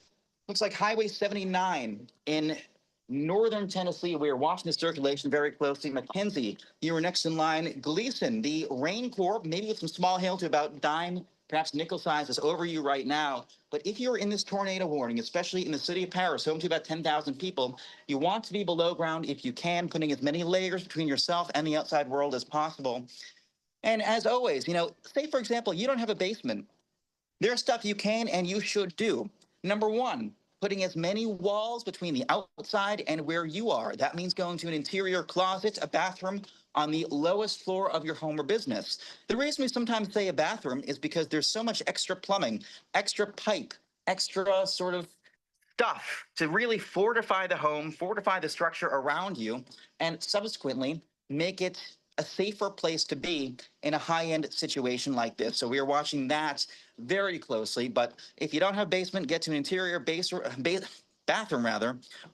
Speaker 6: looks like Highway 79 in northern Tennessee. We are watching the circulation very closely. Mackenzie, you are next in line. Gleason, the rain corps, maybe with some small hail to about dime, perhaps nickel size, is over you right now. But if you're in this tornado warning, especially in the city of Paris, home to about 10,000 people, you want to be below ground if you can, putting as many layers between yourself and the outside world as possible. And as always, say, for example, you don't have a basement. There's stuff you can and you should do. Number one, putting as many walls between the outside and where you are. That means going to an interior closet, a bathroom on the lowest floor of your home or business. The reason we sometimes say a bathroom is because there's so much extra plumbing, extra pipe, extra sort of stuff to really fortify the home, fortify the structure around you, and subsequently make it a safer place to be in a high-end situation like this. So we are watching that very closely. But if you don't have basement, get to an interior bathroom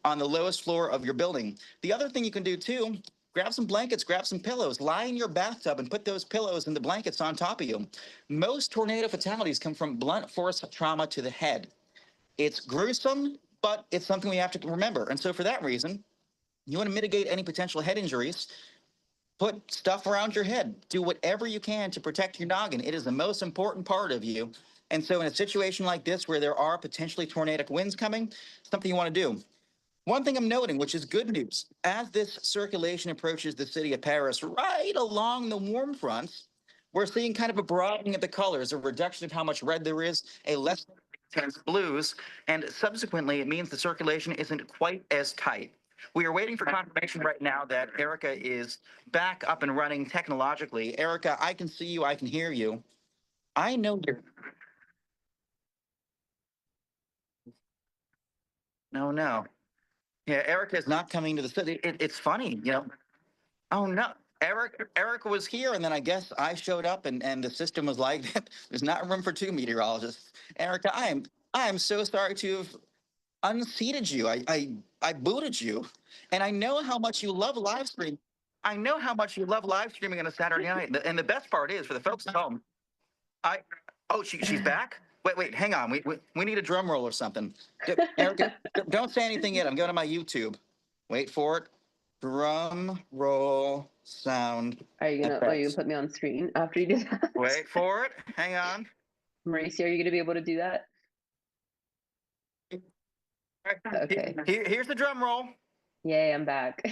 Speaker 6: on the lowest floor of your building. The other thing you can do too, grab some blankets, grab some pillows, lie in your bathtub and put those pillows and the blankets on top of you. Most tornado fatalities come from blunt force trauma to the head. It's gruesome, but it's something we have to remember. And so for that reason, you want to mitigate any potential head injuries, put stuff around your head. Do whatever you can to protect your noggin. It is the most important part of you. And so in a situation like this where there are potentially tornadic winds coming, something you want to do. One thing I'm noting, which is good news, as this circulation approaches the city of Paris, right along the warm fronts, we're seeing kind of a broadening of the colors, a reduction of how much red there is, a less intense blues, and subsequently it means the circulation isn't quite as tight. We are waiting for confirmation right now that Erica is back up and running technologically. Erica, I can see you, I can hear you. I know you're... No. Yeah, Erica is not coming to the city. It's funny, Oh no, Erica was here, and then I guess I showed up, and the system was like, there's not room for two meteorologists. Erica, I am so sorry to have unseated you. I booted you, and I know how much you love live stream. I know how much you love live streaming on a Saturday night, and the best part is for the folks at home. She's back. Wait, hang on. We need a drum roll or something. Erica, don't say anything yet. I'm going to my YouTube. Wait for it. Drum roll sound.
Speaker 5: Are you gonna
Speaker 6: effects.
Speaker 5: put me on screen after you do that?
Speaker 6: Wait for it. Hang on.
Speaker 5: Mauricio, are you gonna be able to do that? Okay.
Speaker 6: Here's the drum roll.
Speaker 5: Yay, I'm back.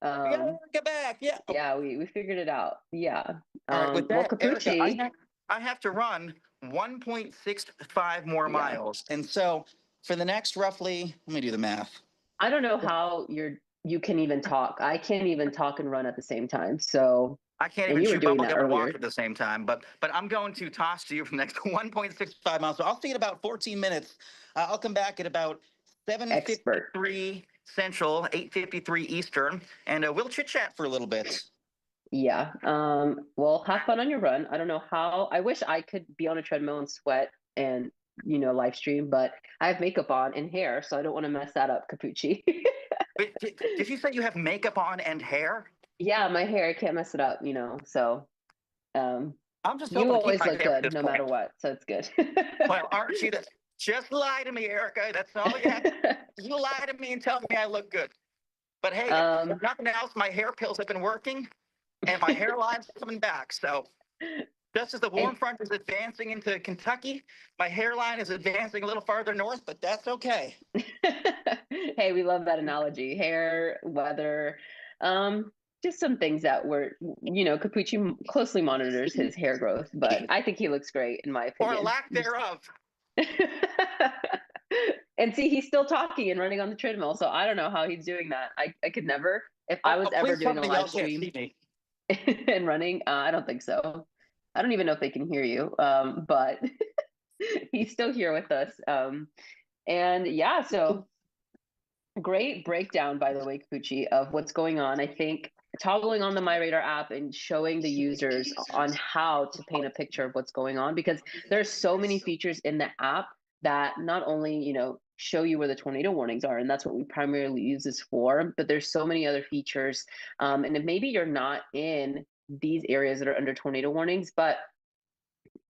Speaker 6: Get back. Yeah.
Speaker 5: Yeah, we figured it out. Yeah.
Speaker 6: All right. With
Speaker 5: Well,
Speaker 6: that, Erica,
Speaker 5: Capucci,
Speaker 6: I have to run 1.65 more
Speaker 5: Yeah.
Speaker 6: miles, and so for the next roughly, let me do the math.
Speaker 5: I don't know how you can even talk. I can't even talk and run at the same time. So,
Speaker 6: I can't
Speaker 5: and
Speaker 6: even
Speaker 5: you were
Speaker 6: chew
Speaker 5: doing
Speaker 6: bubble
Speaker 5: that
Speaker 6: gum and walk
Speaker 5: earlier.
Speaker 6: at the same time, but I'm going to toss to you for the next 1.65 miles. So I'll see you in about 14 minutes. I'll come back at about
Speaker 5: Expert.
Speaker 6: 7:53 Central, 8:53 Eastern, and we'll chit chat for a little bit.
Speaker 5: Yeah. Well, have fun on your run. I don't know how. I wish I could be on a treadmill and sweat and live stream, but I have makeup on and hair, so I don't want to mess that up, Capucci.
Speaker 6: Wait, did you say you have makeup on and hair?
Speaker 5: Yeah, my hair, I can't mess it up, so
Speaker 6: I'm just
Speaker 5: you
Speaker 6: hoping to keep
Speaker 5: always
Speaker 6: my
Speaker 5: look
Speaker 6: hair at
Speaker 5: good
Speaker 6: this
Speaker 5: no
Speaker 6: point.
Speaker 5: matter what, so it's good.
Speaker 6: Well, aren't you? Just lie to me, Erica. That's all you have. You lie to me and tell me I look good. But hey, if nothing else, my hair pills have been working, and my hairline's coming back. So just as the warm front is advancing into Kentucky, my hairline is advancing a little farther north, but that's okay.
Speaker 5: Hey, we love that analogy. Hair, weather, just some things that Capucci closely monitors his hair growth, but I think he looks great in my opinion.
Speaker 6: Or lack thereof.
Speaker 5: And see, he's still talking and running on the treadmill, so I don't know how he's doing that. I could never, if I was ever doing a live stream and running, I don't think so. I don't even know if they can hear you, but he's still here with us. And yeah, so great breakdown, by the way, Capucci, of what's going on. I think toggling on the MyRadar app and showing the users on how to paint a picture of what's going on, because there's so many features in the app that not only, show you where the tornado warnings are, and that's what we primarily use this for, but there's so many other features. And if maybe you're not in these areas that are under tornado warnings, but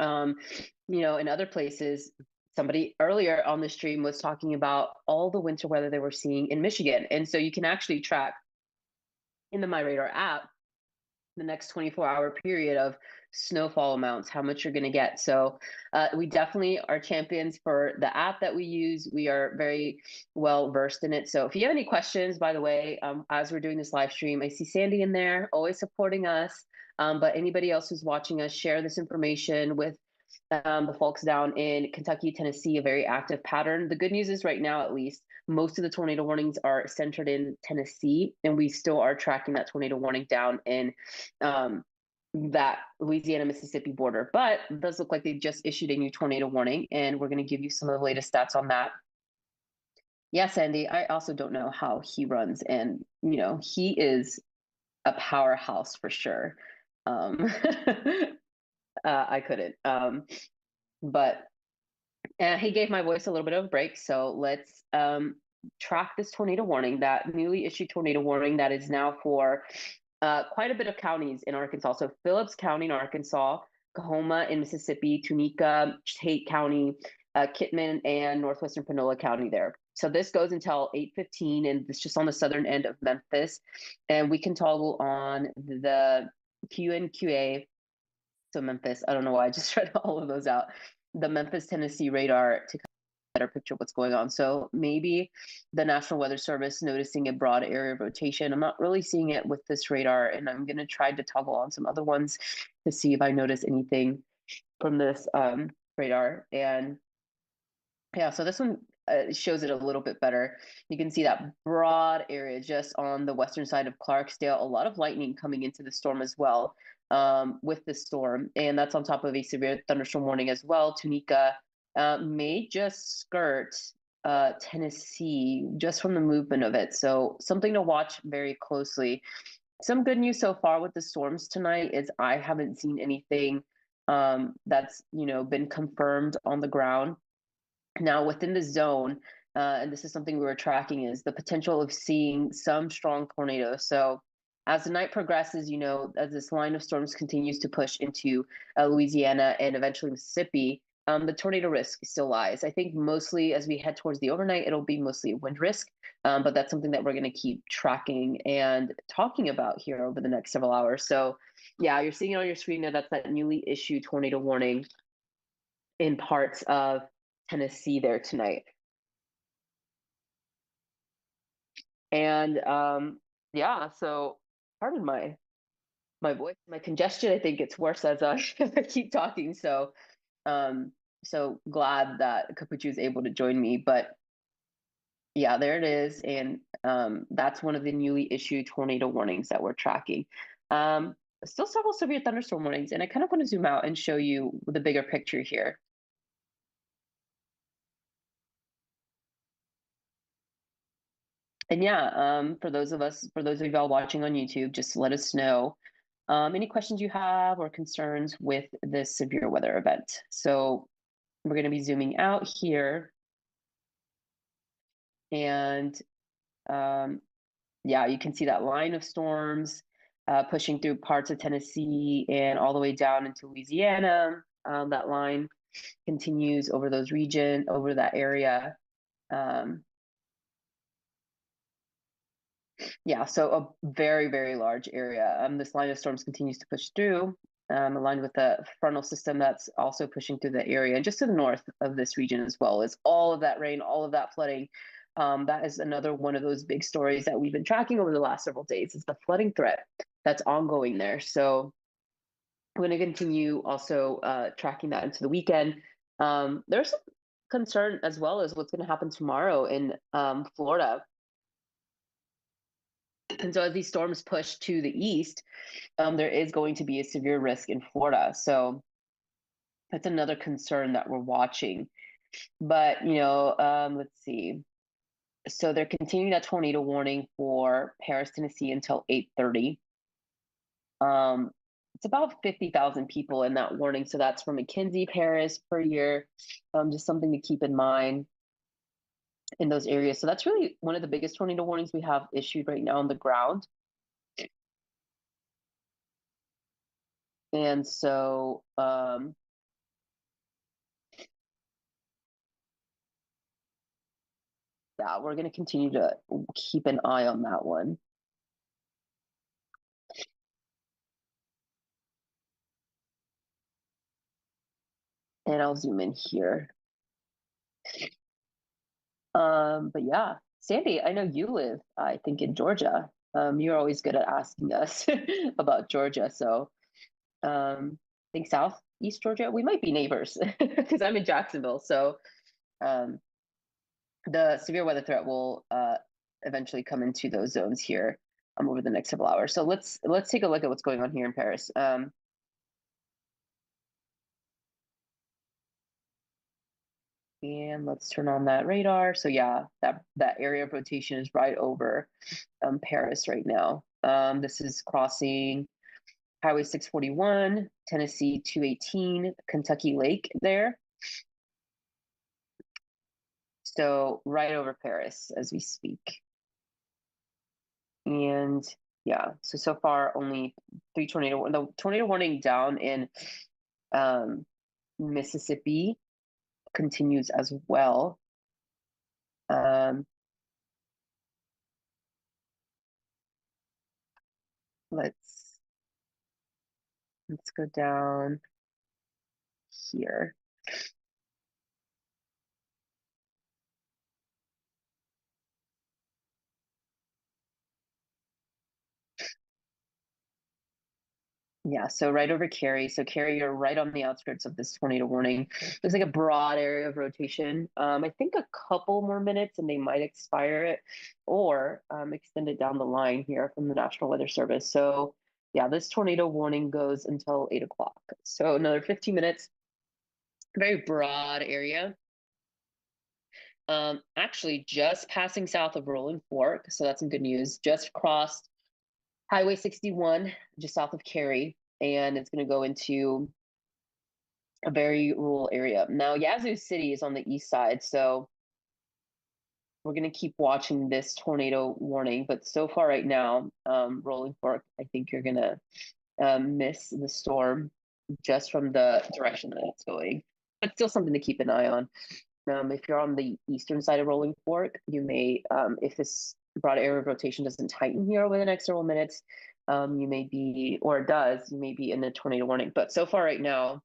Speaker 5: in other places, somebody earlier on the stream was talking about all the winter weather they were seeing in Michigan. And so you can actually track in the MyRadar app the next 24-hour period of snowfall amounts, how much you're going to get. So we definitely are champions for the app that we use. We are very well versed in it. So if you have any questions, by the way, as we're doing this live stream, I see Sandy in there, always supporting us. But anybody else who's watching us, share this information with the folks down in Kentucky, Tennessee, a very active pattern. The good news is right now, at least, most of the tornado warnings are centered in Tennessee, and we still are tracking that tornado warning down in that Louisiana-Mississippi border. But it does look like they just issued a new tornado warning, and we're going to give you some of the latest stats on that. Yes, Andy, I also don't know how he runs, and he is a powerhouse for sure. I couldn't. But he gave my voice a little bit of a break. So let's track this tornado warning, that newly issued tornado warning that is now for quite a bit of counties in Arkansas. So Phillips County in Arkansas, Coahoma in Mississippi, Tunica, Tate County, Kittman, and Northwestern Panola County there. So this goes until 8:15, and it's just on the southern end of Memphis. And we can toggle on the QNQA. So Memphis, I don't know why I just read all of those out. The Memphis, Tennessee radar to better picture what's going on. So maybe the National Weather Service noticing a broad area of rotation. I'm not really seeing it with this radar, and I'm going to try to toggle on some other ones to see if I notice anything from this radar. And yeah, so this one shows it a little bit better. You can see that broad area just on the western side of Clarksdale. A lot of lightning coming into the storm as well. With the storm, and that's on top of a severe thunderstorm warning as well. Tunica may just skirt Tennessee just from the movement of it. So something to watch very closely. Some good news so far with the storms tonight is I haven't seen anything that's been confirmed on the ground. Now within the zone, and this is something we were tracking, is the potential of seeing some strong tornadoes. So As the night progresses, as this line of storms continues to push into Louisiana and eventually Mississippi, the tornado risk still lies. I think mostly as we head towards the overnight, it'll be mostly a wind risk, but that's something that we're going to keep tracking and talking about here over the next several hours. So, yeah, you're seeing it on your screen now. That's that newly issued tornado warning in parts of Tennessee there tonight. And yeah, so pardon my voice, my congestion, I think it's worse as I keep talking. So so glad that Capuccio is able to join me. But yeah, there it is. And that's one of the newly issued tornado warnings that we're tracking. Still several severe thunderstorm warnings, and I kind of want to zoom out and show you the bigger picture here. And yeah, for those of you all watching on YouTube, just let us know any questions you have or concerns with this severe weather event. So we're going to be zooming out here. And yeah, you can see that line of storms pushing through parts of Tennessee and all the way down into Louisiana. That line continues over over that area. Yeah, so a very, very large area. This line of storms continues to push through, aligned with the frontal system that's also pushing through the area. And just to the north of this region as well is all of that rain, all of that flooding. That is another one of those big stories that we've been tracking over the last several days is the flooding threat that's ongoing there. So we're going to continue also tracking that into the weekend. There's some concern as well as what's going to happen tomorrow in Florida. And so as these storms push to the east, there is going to be a severe risk in Florida. So that's another concern that we're watching. But, let's see. So they're continuing that tornado warning for Paris, Tennessee until 8:30. It's about 50,000 people in that warning. So that's for McKinsey, Paris per year. Just something to keep in mind in those areas. So that's really one of the biggest tornado warnings we have issued right now on the ground. And so yeah, we're going to continue to keep an eye on that one. And I'll zoom in here. But yeah, Sandy, I know you live, I think, in Georgia. You're always good at asking us about Georgia. So I think Southeast Georgia, we might be neighbors because I'm in Jacksonville. So the severe weather threat will eventually come into those zones here over the next several hours. So let's take a look at what's going on here in Paris. And let's turn on that radar. So yeah, that area of rotation is right over Paris right now. This is crossing Highway 641, Tennessee 218, Kentucky Lake there. So right over Paris as we speak. And yeah, so far only 3 tornado. The tornado warning down in Mississippi continues as well. Let's go down here. Yeah, so right over Cary. So Cary, you're right on the outskirts of this tornado warning. There's like a broad area of rotation. I think a couple more minutes and they might expire it or extend it down the line here from the National Weather Service. So yeah, this tornado warning goes until 8 o'clock. So another 15 minutes, very broad area. Actually just passing south of Rolling Fork. So that's some good news. Just crossed Highway 61, just south of Cary, and it's going to go into a very rural area. Now, Yazoo City is on the east side, so we're going to keep watching this tornado warning, but so far right now, Rolling Fork, I think you're going to miss the storm just from the direction that it's going, but still something to keep an eye on. If you're on the eastern side of Rolling Fork, you may, if this broad area of rotation doesn't tighten here over the next several minutes, you may be, or it does, you may be in a tornado warning. But so far right now,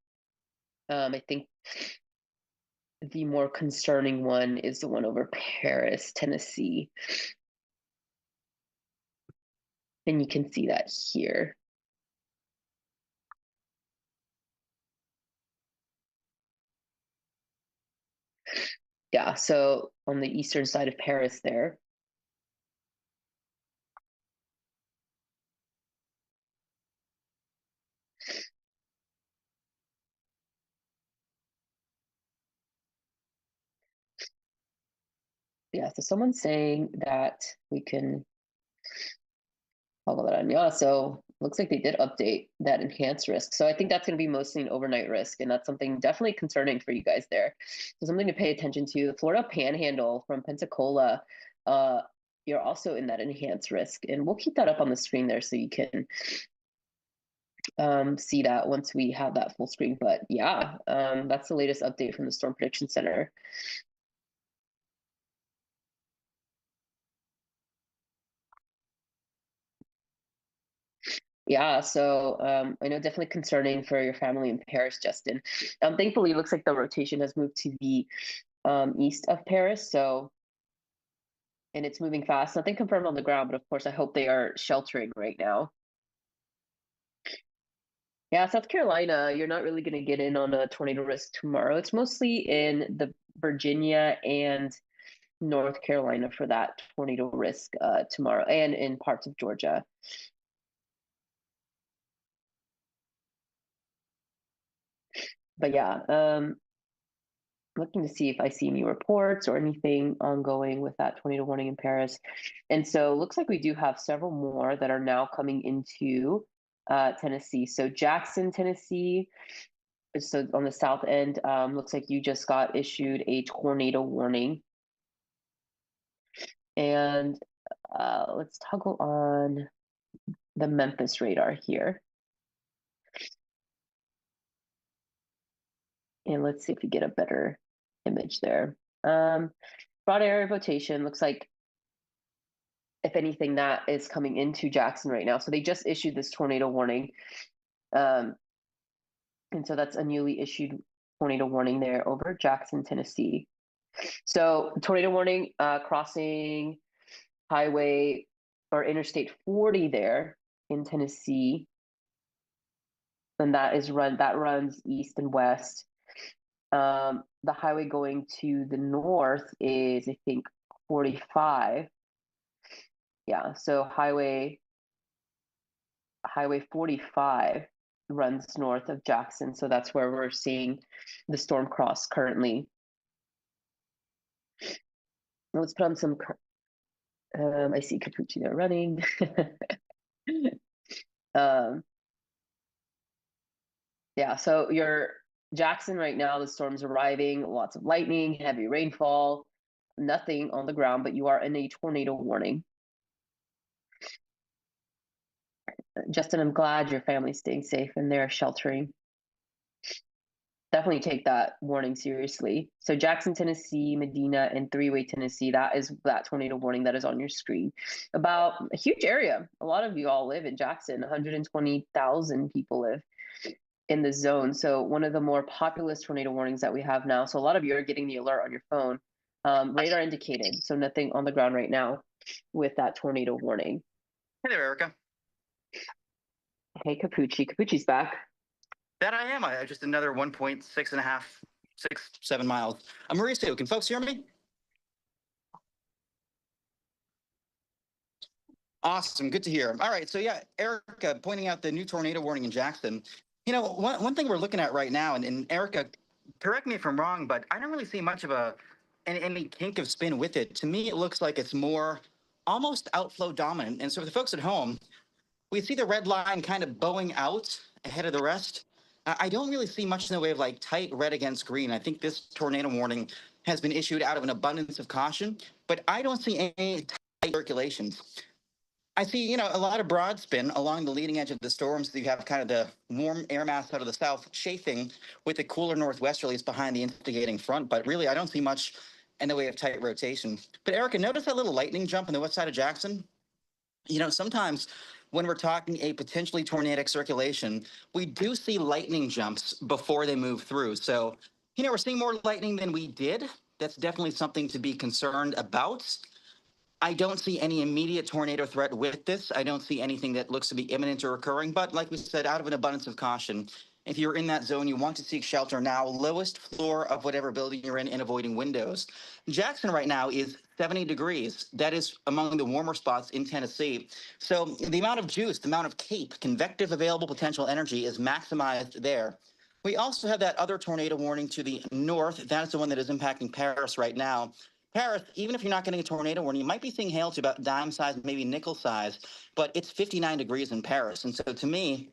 Speaker 5: I think the more concerning one is the one over Paris, Tennessee. And you can see that here. Yeah, so on the eastern side of Paris there. Yeah, so someone's saying that we can toggle that on. Yeah, so looks like they did update that enhanced risk. So I think that's going to be mostly an overnight risk, and that's something definitely concerning for you guys there. So something to pay attention to. The Florida Panhandle from Pensacola, you're also in that enhanced risk, and we'll keep that up on the screen there so you can see that once we have that full screen. But yeah, that's the latest update from the Storm Prediction Center. Yeah, so I know definitely concerning for your family in Paris, Justin. Thankfully, it looks like the rotation has moved to the east of Paris, so and it's moving fast. Nothing confirmed on the ground, but of course, I hope they are sheltering right now. Yeah, South Carolina, you're not really going to get in on a tornado risk tomorrow. It's mostly in the Virginia and North Carolina for that tornado risk tomorrow, and in parts of Georgia. But yeah, looking to see if I see any reports or anything ongoing with that tornado warning in Paris. And so looks like we do have several more that are now coming into Tennessee. So Jackson, Tennessee, so on the south end, looks like you just got issued a tornado warning. And let's toggle on the Memphis radar here. And let's see if we get a better image there. Broad area of rotation looks like, if anything, that is coming into Jackson right now. So they just issued this tornado warning. And so that's a newly issued tornado warning there over Jackson, Tennessee. So tornado warning crossing highway or Interstate 40 there in Tennessee. And that runs east and west. The highway going to the north is, I think, 45. Yeah, so highway 45 runs north of Jackson, so that's where we're seeing the storm cross currently. Let's put on some. I see Capucci there running. Yeah, so your Jackson right now, the storm's arriving, lots of lightning, heavy rainfall, nothing on the ground, but you are in a tornado warning. Justin, I'm glad your family's staying safe and they're sheltering. Definitely take that warning seriously. So Jackson, Tennessee, Medina, and Three-Way, Tennessee, that is that tornado warning that is on your screen. About a huge area. A lot of you all live in Jackson. 120,000 people live in the zone. So one of the more populous tornado warnings that we have now. So a lot of you are getting the alert on your phone. Radar indicated, so nothing on the ground right now with that tornado warning.
Speaker 6: Hey there, Erica.
Speaker 5: Hey, Capucci. Capucci's back.
Speaker 6: That I am. I just another 7 miles. I'm Mauricio. Can folks hear me? Awesome. Good to hear. All right. So yeah, Erica pointing out the new tornado warning in Jackson. You know, one thing we're looking at right now, and Erica, correct me if I'm wrong, but I don't really see much of any kink of spin with it. To me, it looks like it's more almost outflow dominant. And so for the folks at home, we see the red line kind of bowing out ahead of the rest. I don't really see much in the way of like tight red against green. I think this tornado warning has been issued out of an abundance of caution, but I don't see any tight circulations. I see, a lot of broad spin along the leading edge of the storms. You have kind of the warm air mass out of the south chafing with the cooler northwesterlies behind the instigating front. But really, I don't see much in the way of tight rotation. But Erica, notice that little lightning jump on the west side of Jackson? Sometimes when we're talking a potentially tornadic circulation, we do see lightning jumps before they move through. So, we're seeing more lightning than we did. That's definitely something to be concerned about. I don't see any immediate tornado threat with this. I don't see anything that looks to be imminent or occurring. But like we said, out of an abundance of caution, if you're in that zone, you want to seek shelter now, lowest floor of whatever building you're in and avoiding windows. Jackson right now is 70 degrees. That is among the warmer spots in Tennessee. So the amount of juice, the amount of CAPE, convective available potential energy, is maximized there. We also have that other tornado warning to the north. That is the one that is impacting Paris right now. Paris, even if you're not getting a tornado warning, you might be seeing hail to about dime size, maybe nickel size, but it's 59 degrees in Paris. And so to me,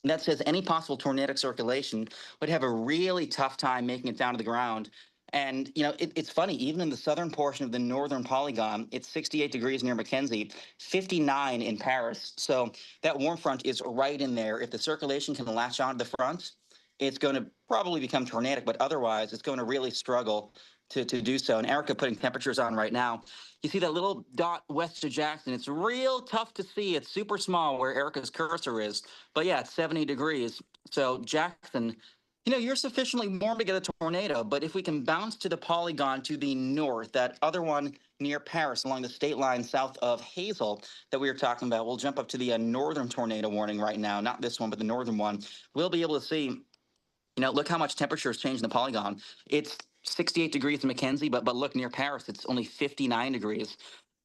Speaker 6: that says any possible tornadic circulation would have a really tough time making it down to the ground. And, it's funny, even in the southern portion of the northern polygon, it's 68 degrees near Mackenzie, 59 in Paris. So that warm front is right in there. If the circulation can latch onto the front, it's going to probably become tornadic, but otherwise it's going to really struggle to do so. And Erica putting temperatures on right now. You see that little dot west of Jackson. It's real tough to see. It's super small where Erica's cursor is. But yeah, it's 70 degrees. So Jackson, you're sufficiently warm to get a tornado. But if we can bounce to the polygon to the north, that other one near Paris along the state line south of Hazel that we were talking about, we'll jump up to the northern tornado warning right now. Not this one, but the northern one. We'll be able to see, look how much temperature has changed in the polygon. It's 68 degrees in Mackenzie, but look, near Paris, it's only 59 degrees.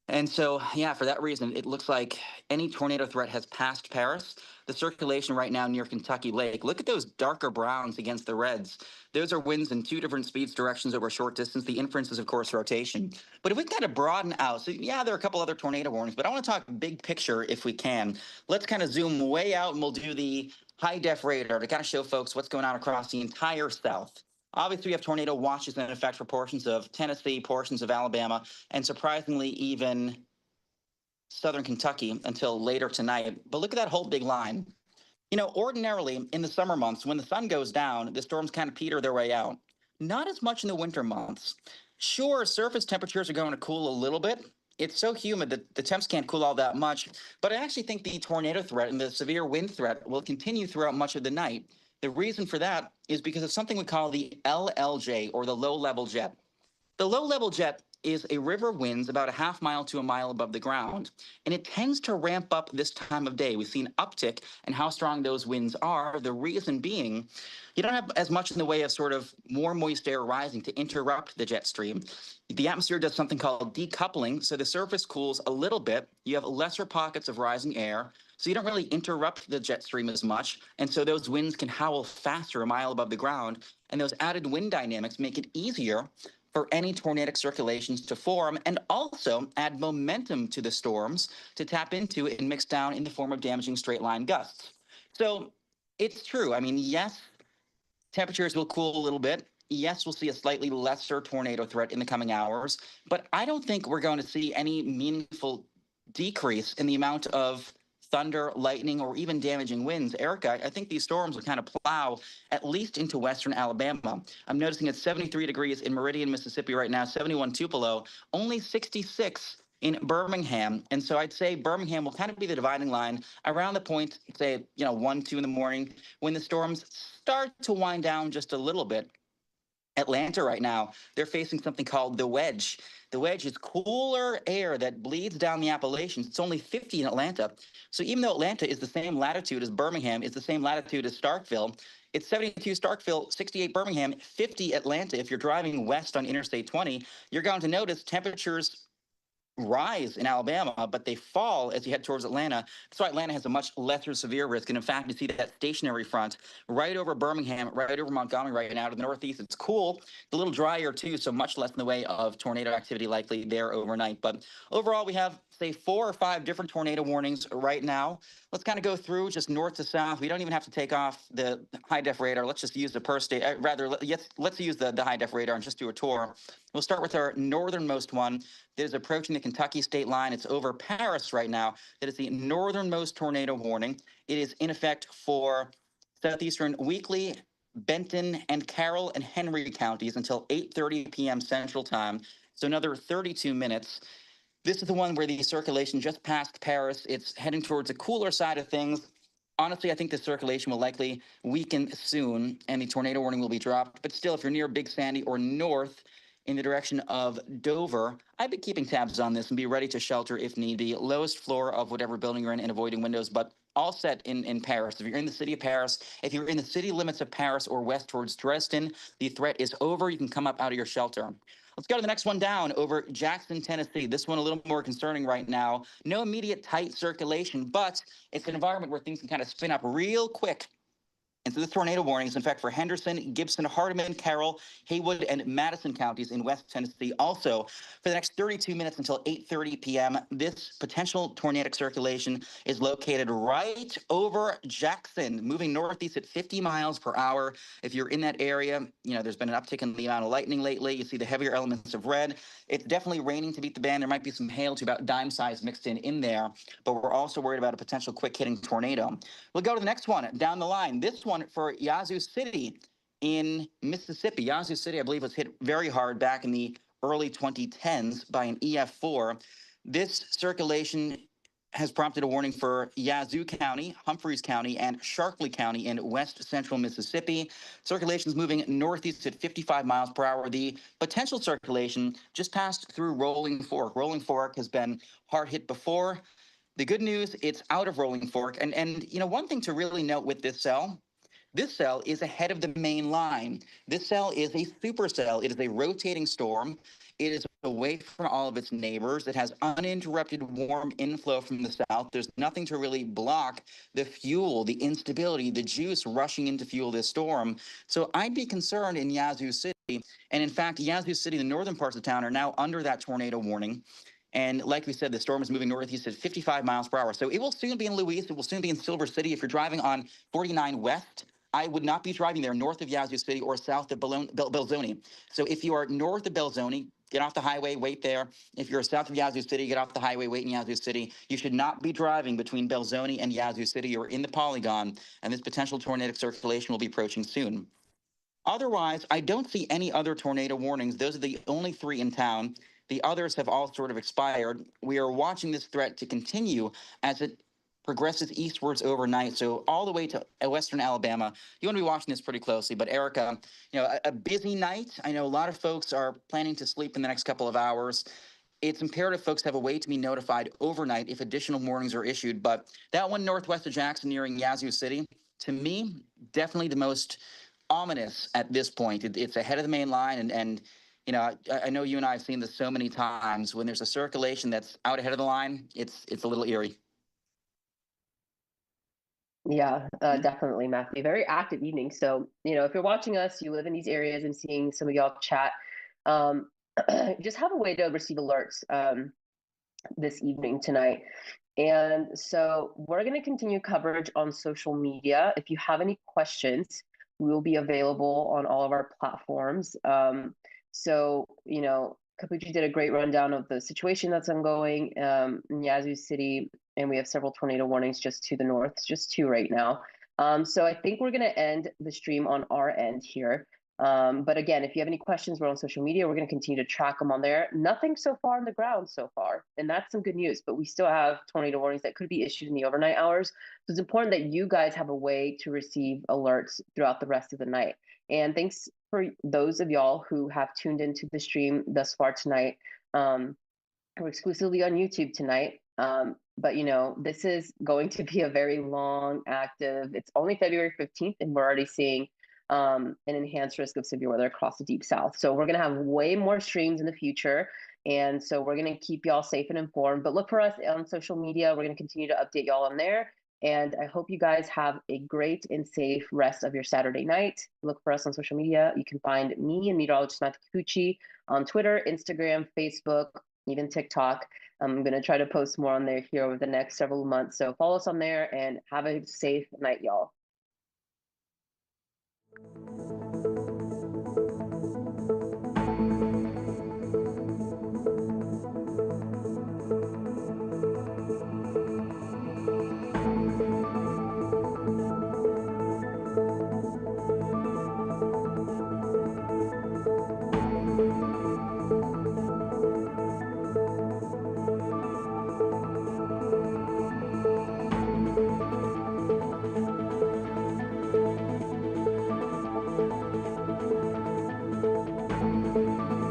Speaker 6: And so, yeah, for that reason, it looks like any tornado threat has passed Paris. The circulation right now near Kentucky Lake, look at those darker browns against the reds. Those are winds in two different speeds, directions over a short distance. The inference is, of course, rotation. But if we kind of broaden out, so yeah, there are a couple other tornado warnings, but I want to talk big picture if we can. Let's kind of zoom way out and we'll do the high def radar to kind of show folks what's going on across the entire South. Obviously, we have tornado watches in effect for portions of Tennessee, portions of Alabama, and surprisingly, even southern Kentucky until later tonight. But look at that whole big line. Ordinarily in the summer months, when the sun goes down, the storms kind of peter their way out. Not as much in the winter months. Sure, surface temperatures are going to cool a little bit. It's so humid that the temps can't cool all that much. But I actually think the tornado threat and the severe wind threat will continue throughout much of the night. The reason for that is because of something we call the LLJ, or the low-level jet. The low-level jet is a river winds about a half mile to a mile above the ground, and it tends to ramp up this time of day. We've seen uptick in how strong those winds are. The reason being, you don't have as much in the way of sort of warm, moist air rising to interrupt the jet stream. The atmosphere does something called decoupling, so the surface cools a little bit. You have lesser pockets of rising air, so you don't really interrupt the jet stream as much, and so those winds can howl faster a mile above the ground, and those added wind dynamics make it easier for any tornadic circulations to form, and also add momentum to the storms to tap into and mix down in the form of damaging straight line gusts. So it's true. I mean, yes, temperatures will cool a little bit. Yes, we'll see a slightly lesser tornado threat in the coming hours, but I don't think we're going to see any meaningful decrease in the amount of thunder, lightning, or even damaging winds. Erica, I think these storms will kind of plow at least into western Alabama. I'm noticing it's 73 degrees in Meridian, Mississippi right now, 71 Tupelo, only 66 in Birmingham. And so I'd say Birmingham will kind of be the dividing line around the point, say, 1, 2 in the morning, when the storms start to wind down just a little bit. Atlanta right now, they're facing something called the wedge. The wedge is cooler air that bleeds down the Appalachians. It's only 50 in Atlanta. So even though Atlanta is the same latitude as Birmingham, it's the same latitude as Starkville, it's 72 Starkville, 68 Birmingham, 50 Atlanta. If you're driving west on Interstate 20, you're going to notice temperatures rise in Alabama, but they fall as you head towards Atlanta. That's why Atlanta has a much lesser severe risk. And in fact, you see that stationary front right over Birmingham, right over Montgomery right now to the northeast. It's cool, a little drier too, so much less in the way of tornado activity likely there overnight. But overall, we have, say, 4 or 5 different tornado warnings right now. let's kind of go through just north to south. We don't even have to take off the high def radar. Let's just use the per state. Let's use the high def radar and just do a tour. We'll start with our northernmost one that is approaching the Kentucky state line. It's over Paris right now. That is the northernmost tornado warning. It is in effect for southeastern Weakley, Benton, and Carroll and Henry counties until 8:30 p.m. Central Time. So another 32 minutes. This is the one where the circulation just passed Paris. It's heading towards the cooler side of things. Honestly, I think the circulation will likely weaken soon and the tornado warning will be dropped. But still, if you're near Big Sandy or north in the direction of Dover, I'd be keeping tabs on this and be ready to shelter if need be. Lowest floor of whatever building you're in and avoiding windows, but all set in Paris. If you're in the city of Paris, if you're in the city limits of Paris or west towards Dresden, the threat is over. You can come up out of your shelter. Let's go to the next one down over Jackson, Tennessee. This one a little more concerning right now. No immediate tight circulation, but it's an environment where things can kind of spin up real quick. And so this tornado warning is in fact for Henderson, Gibson, Hardeman, Carroll, Haywood, and Madison counties in West Tennessee. Also, for the next 32 minutes until 8:30 p.m., this potential tornadic circulation is located right over Jackson, moving northeast at 50 miles per hour. If you're in that area, there's been an uptick in the amount of lightning lately. You see the heavier elements of red. It's definitely raining to beat the band. There might be some hail to about dime size mixed in there, but we're also worried about a potential quick hitting tornado. We'll go to the next one down the line. This one for Yazoo City in Mississippi. Yazoo City, I believe, was hit very hard back in the early 2010s by an EF4. This circulation has prompted a warning for Yazoo County, Humphreys County, and Sharkey County in west central Mississippi. Circulation is moving northeast at 55 miles per hour. The potential circulation just passed through Rolling Fork. Rolling Fork has been hard hit before. The good news, it's out of Rolling Fork. And one thing to really note with this cell is ahead of the main line. This cell is a supercell. It is a rotating storm. It is away from all of its neighbors. It has uninterrupted warm inflow from the south. There's nothing to really block the fuel, the instability, the juice rushing in to fuel this storm. So I'd be concerned in Yazoo City. And in fact, Yazoo City, the northern parts of town, are now under that tornado warning. And like we said, the storm is moving northeast at 55 miles per hour. So it will soon be in Louise. It will soon be in Silver City. If you're driving on 49 West, I would not be driving there north of Yazoo City or south of Belzoni. So if you are north of Belzoni, get off the highway, wait there. If you're south of Yazoo City, get off the highway, wait in Yazoo City. You should not be driving between Belzoni and Yazoo City. You're in the polygon, and this potential tornadic circulation will be approaching soon. Otherwise, I don't see any other tornado warnings. Those are the only three in town. The others have all sort of expired. We are watching this threat to continue as it progresses eastwards overnight. So all the way to western Alabama. You want to be watching this pretty closely. But Erica, a busy night. I know a lot of folks are planning to sleep in the next couple of hours. It's imperative folks have a way to be notified overnight if additional warnings are issued. But that one northwest of Jackson nearing Yazoo City, to me, definitely the most ominous at this point. It's ahead of the main line, and I know you and I have seen this so many times. When there's a circulation that's out ahead of the line, it's a little eerie.
Speaker 5: Yeah, definitely, Matthew. Very active evening. So, if you're watching us, you live in these areas and seeing some of y'all chat, just have a way to receive alerts this evening tonight. And so we're going to continue coverage on social media. If you have any questions, we will be available on all of our platforms. Capucci did a great rundown of the situation that's ongoing in Yazoo City, and we have several tornado warnings just to the north, just two right now. So I think we're going to end the stream on our end here. But again, if you have any questions, we're on social media. We're going to continue to track them on there. Nothing so far on the ground so far, and that's some good news. But we still have tornado warnings that could be issued in the overnight hours. So it's important that you guys have a way to receive alerts throughout the rest of the night. And thanks for those of y'all who have tuned into the stream thus far tonight. We're exclusively on YouTube tonight. But this is going to be a very long, active. It's only February 15th, and we're already seeing an enhanced risk of severe weather across the Deep South. So we're going to have way more streams in the future. And so we're going to keep y'all safe and informed. But look for us on social media. We're going to continue to update y'all on there. And I hope you guys have a great and safe rest of your Saturday night. Look for us on social media. You can find me and Meteorologist Matthew Capucci on Twitter, Instagram, Facebook, even TikTok. I'm going to try to post more on there here over the next several months. So follow us on there and have a safe night, y'all.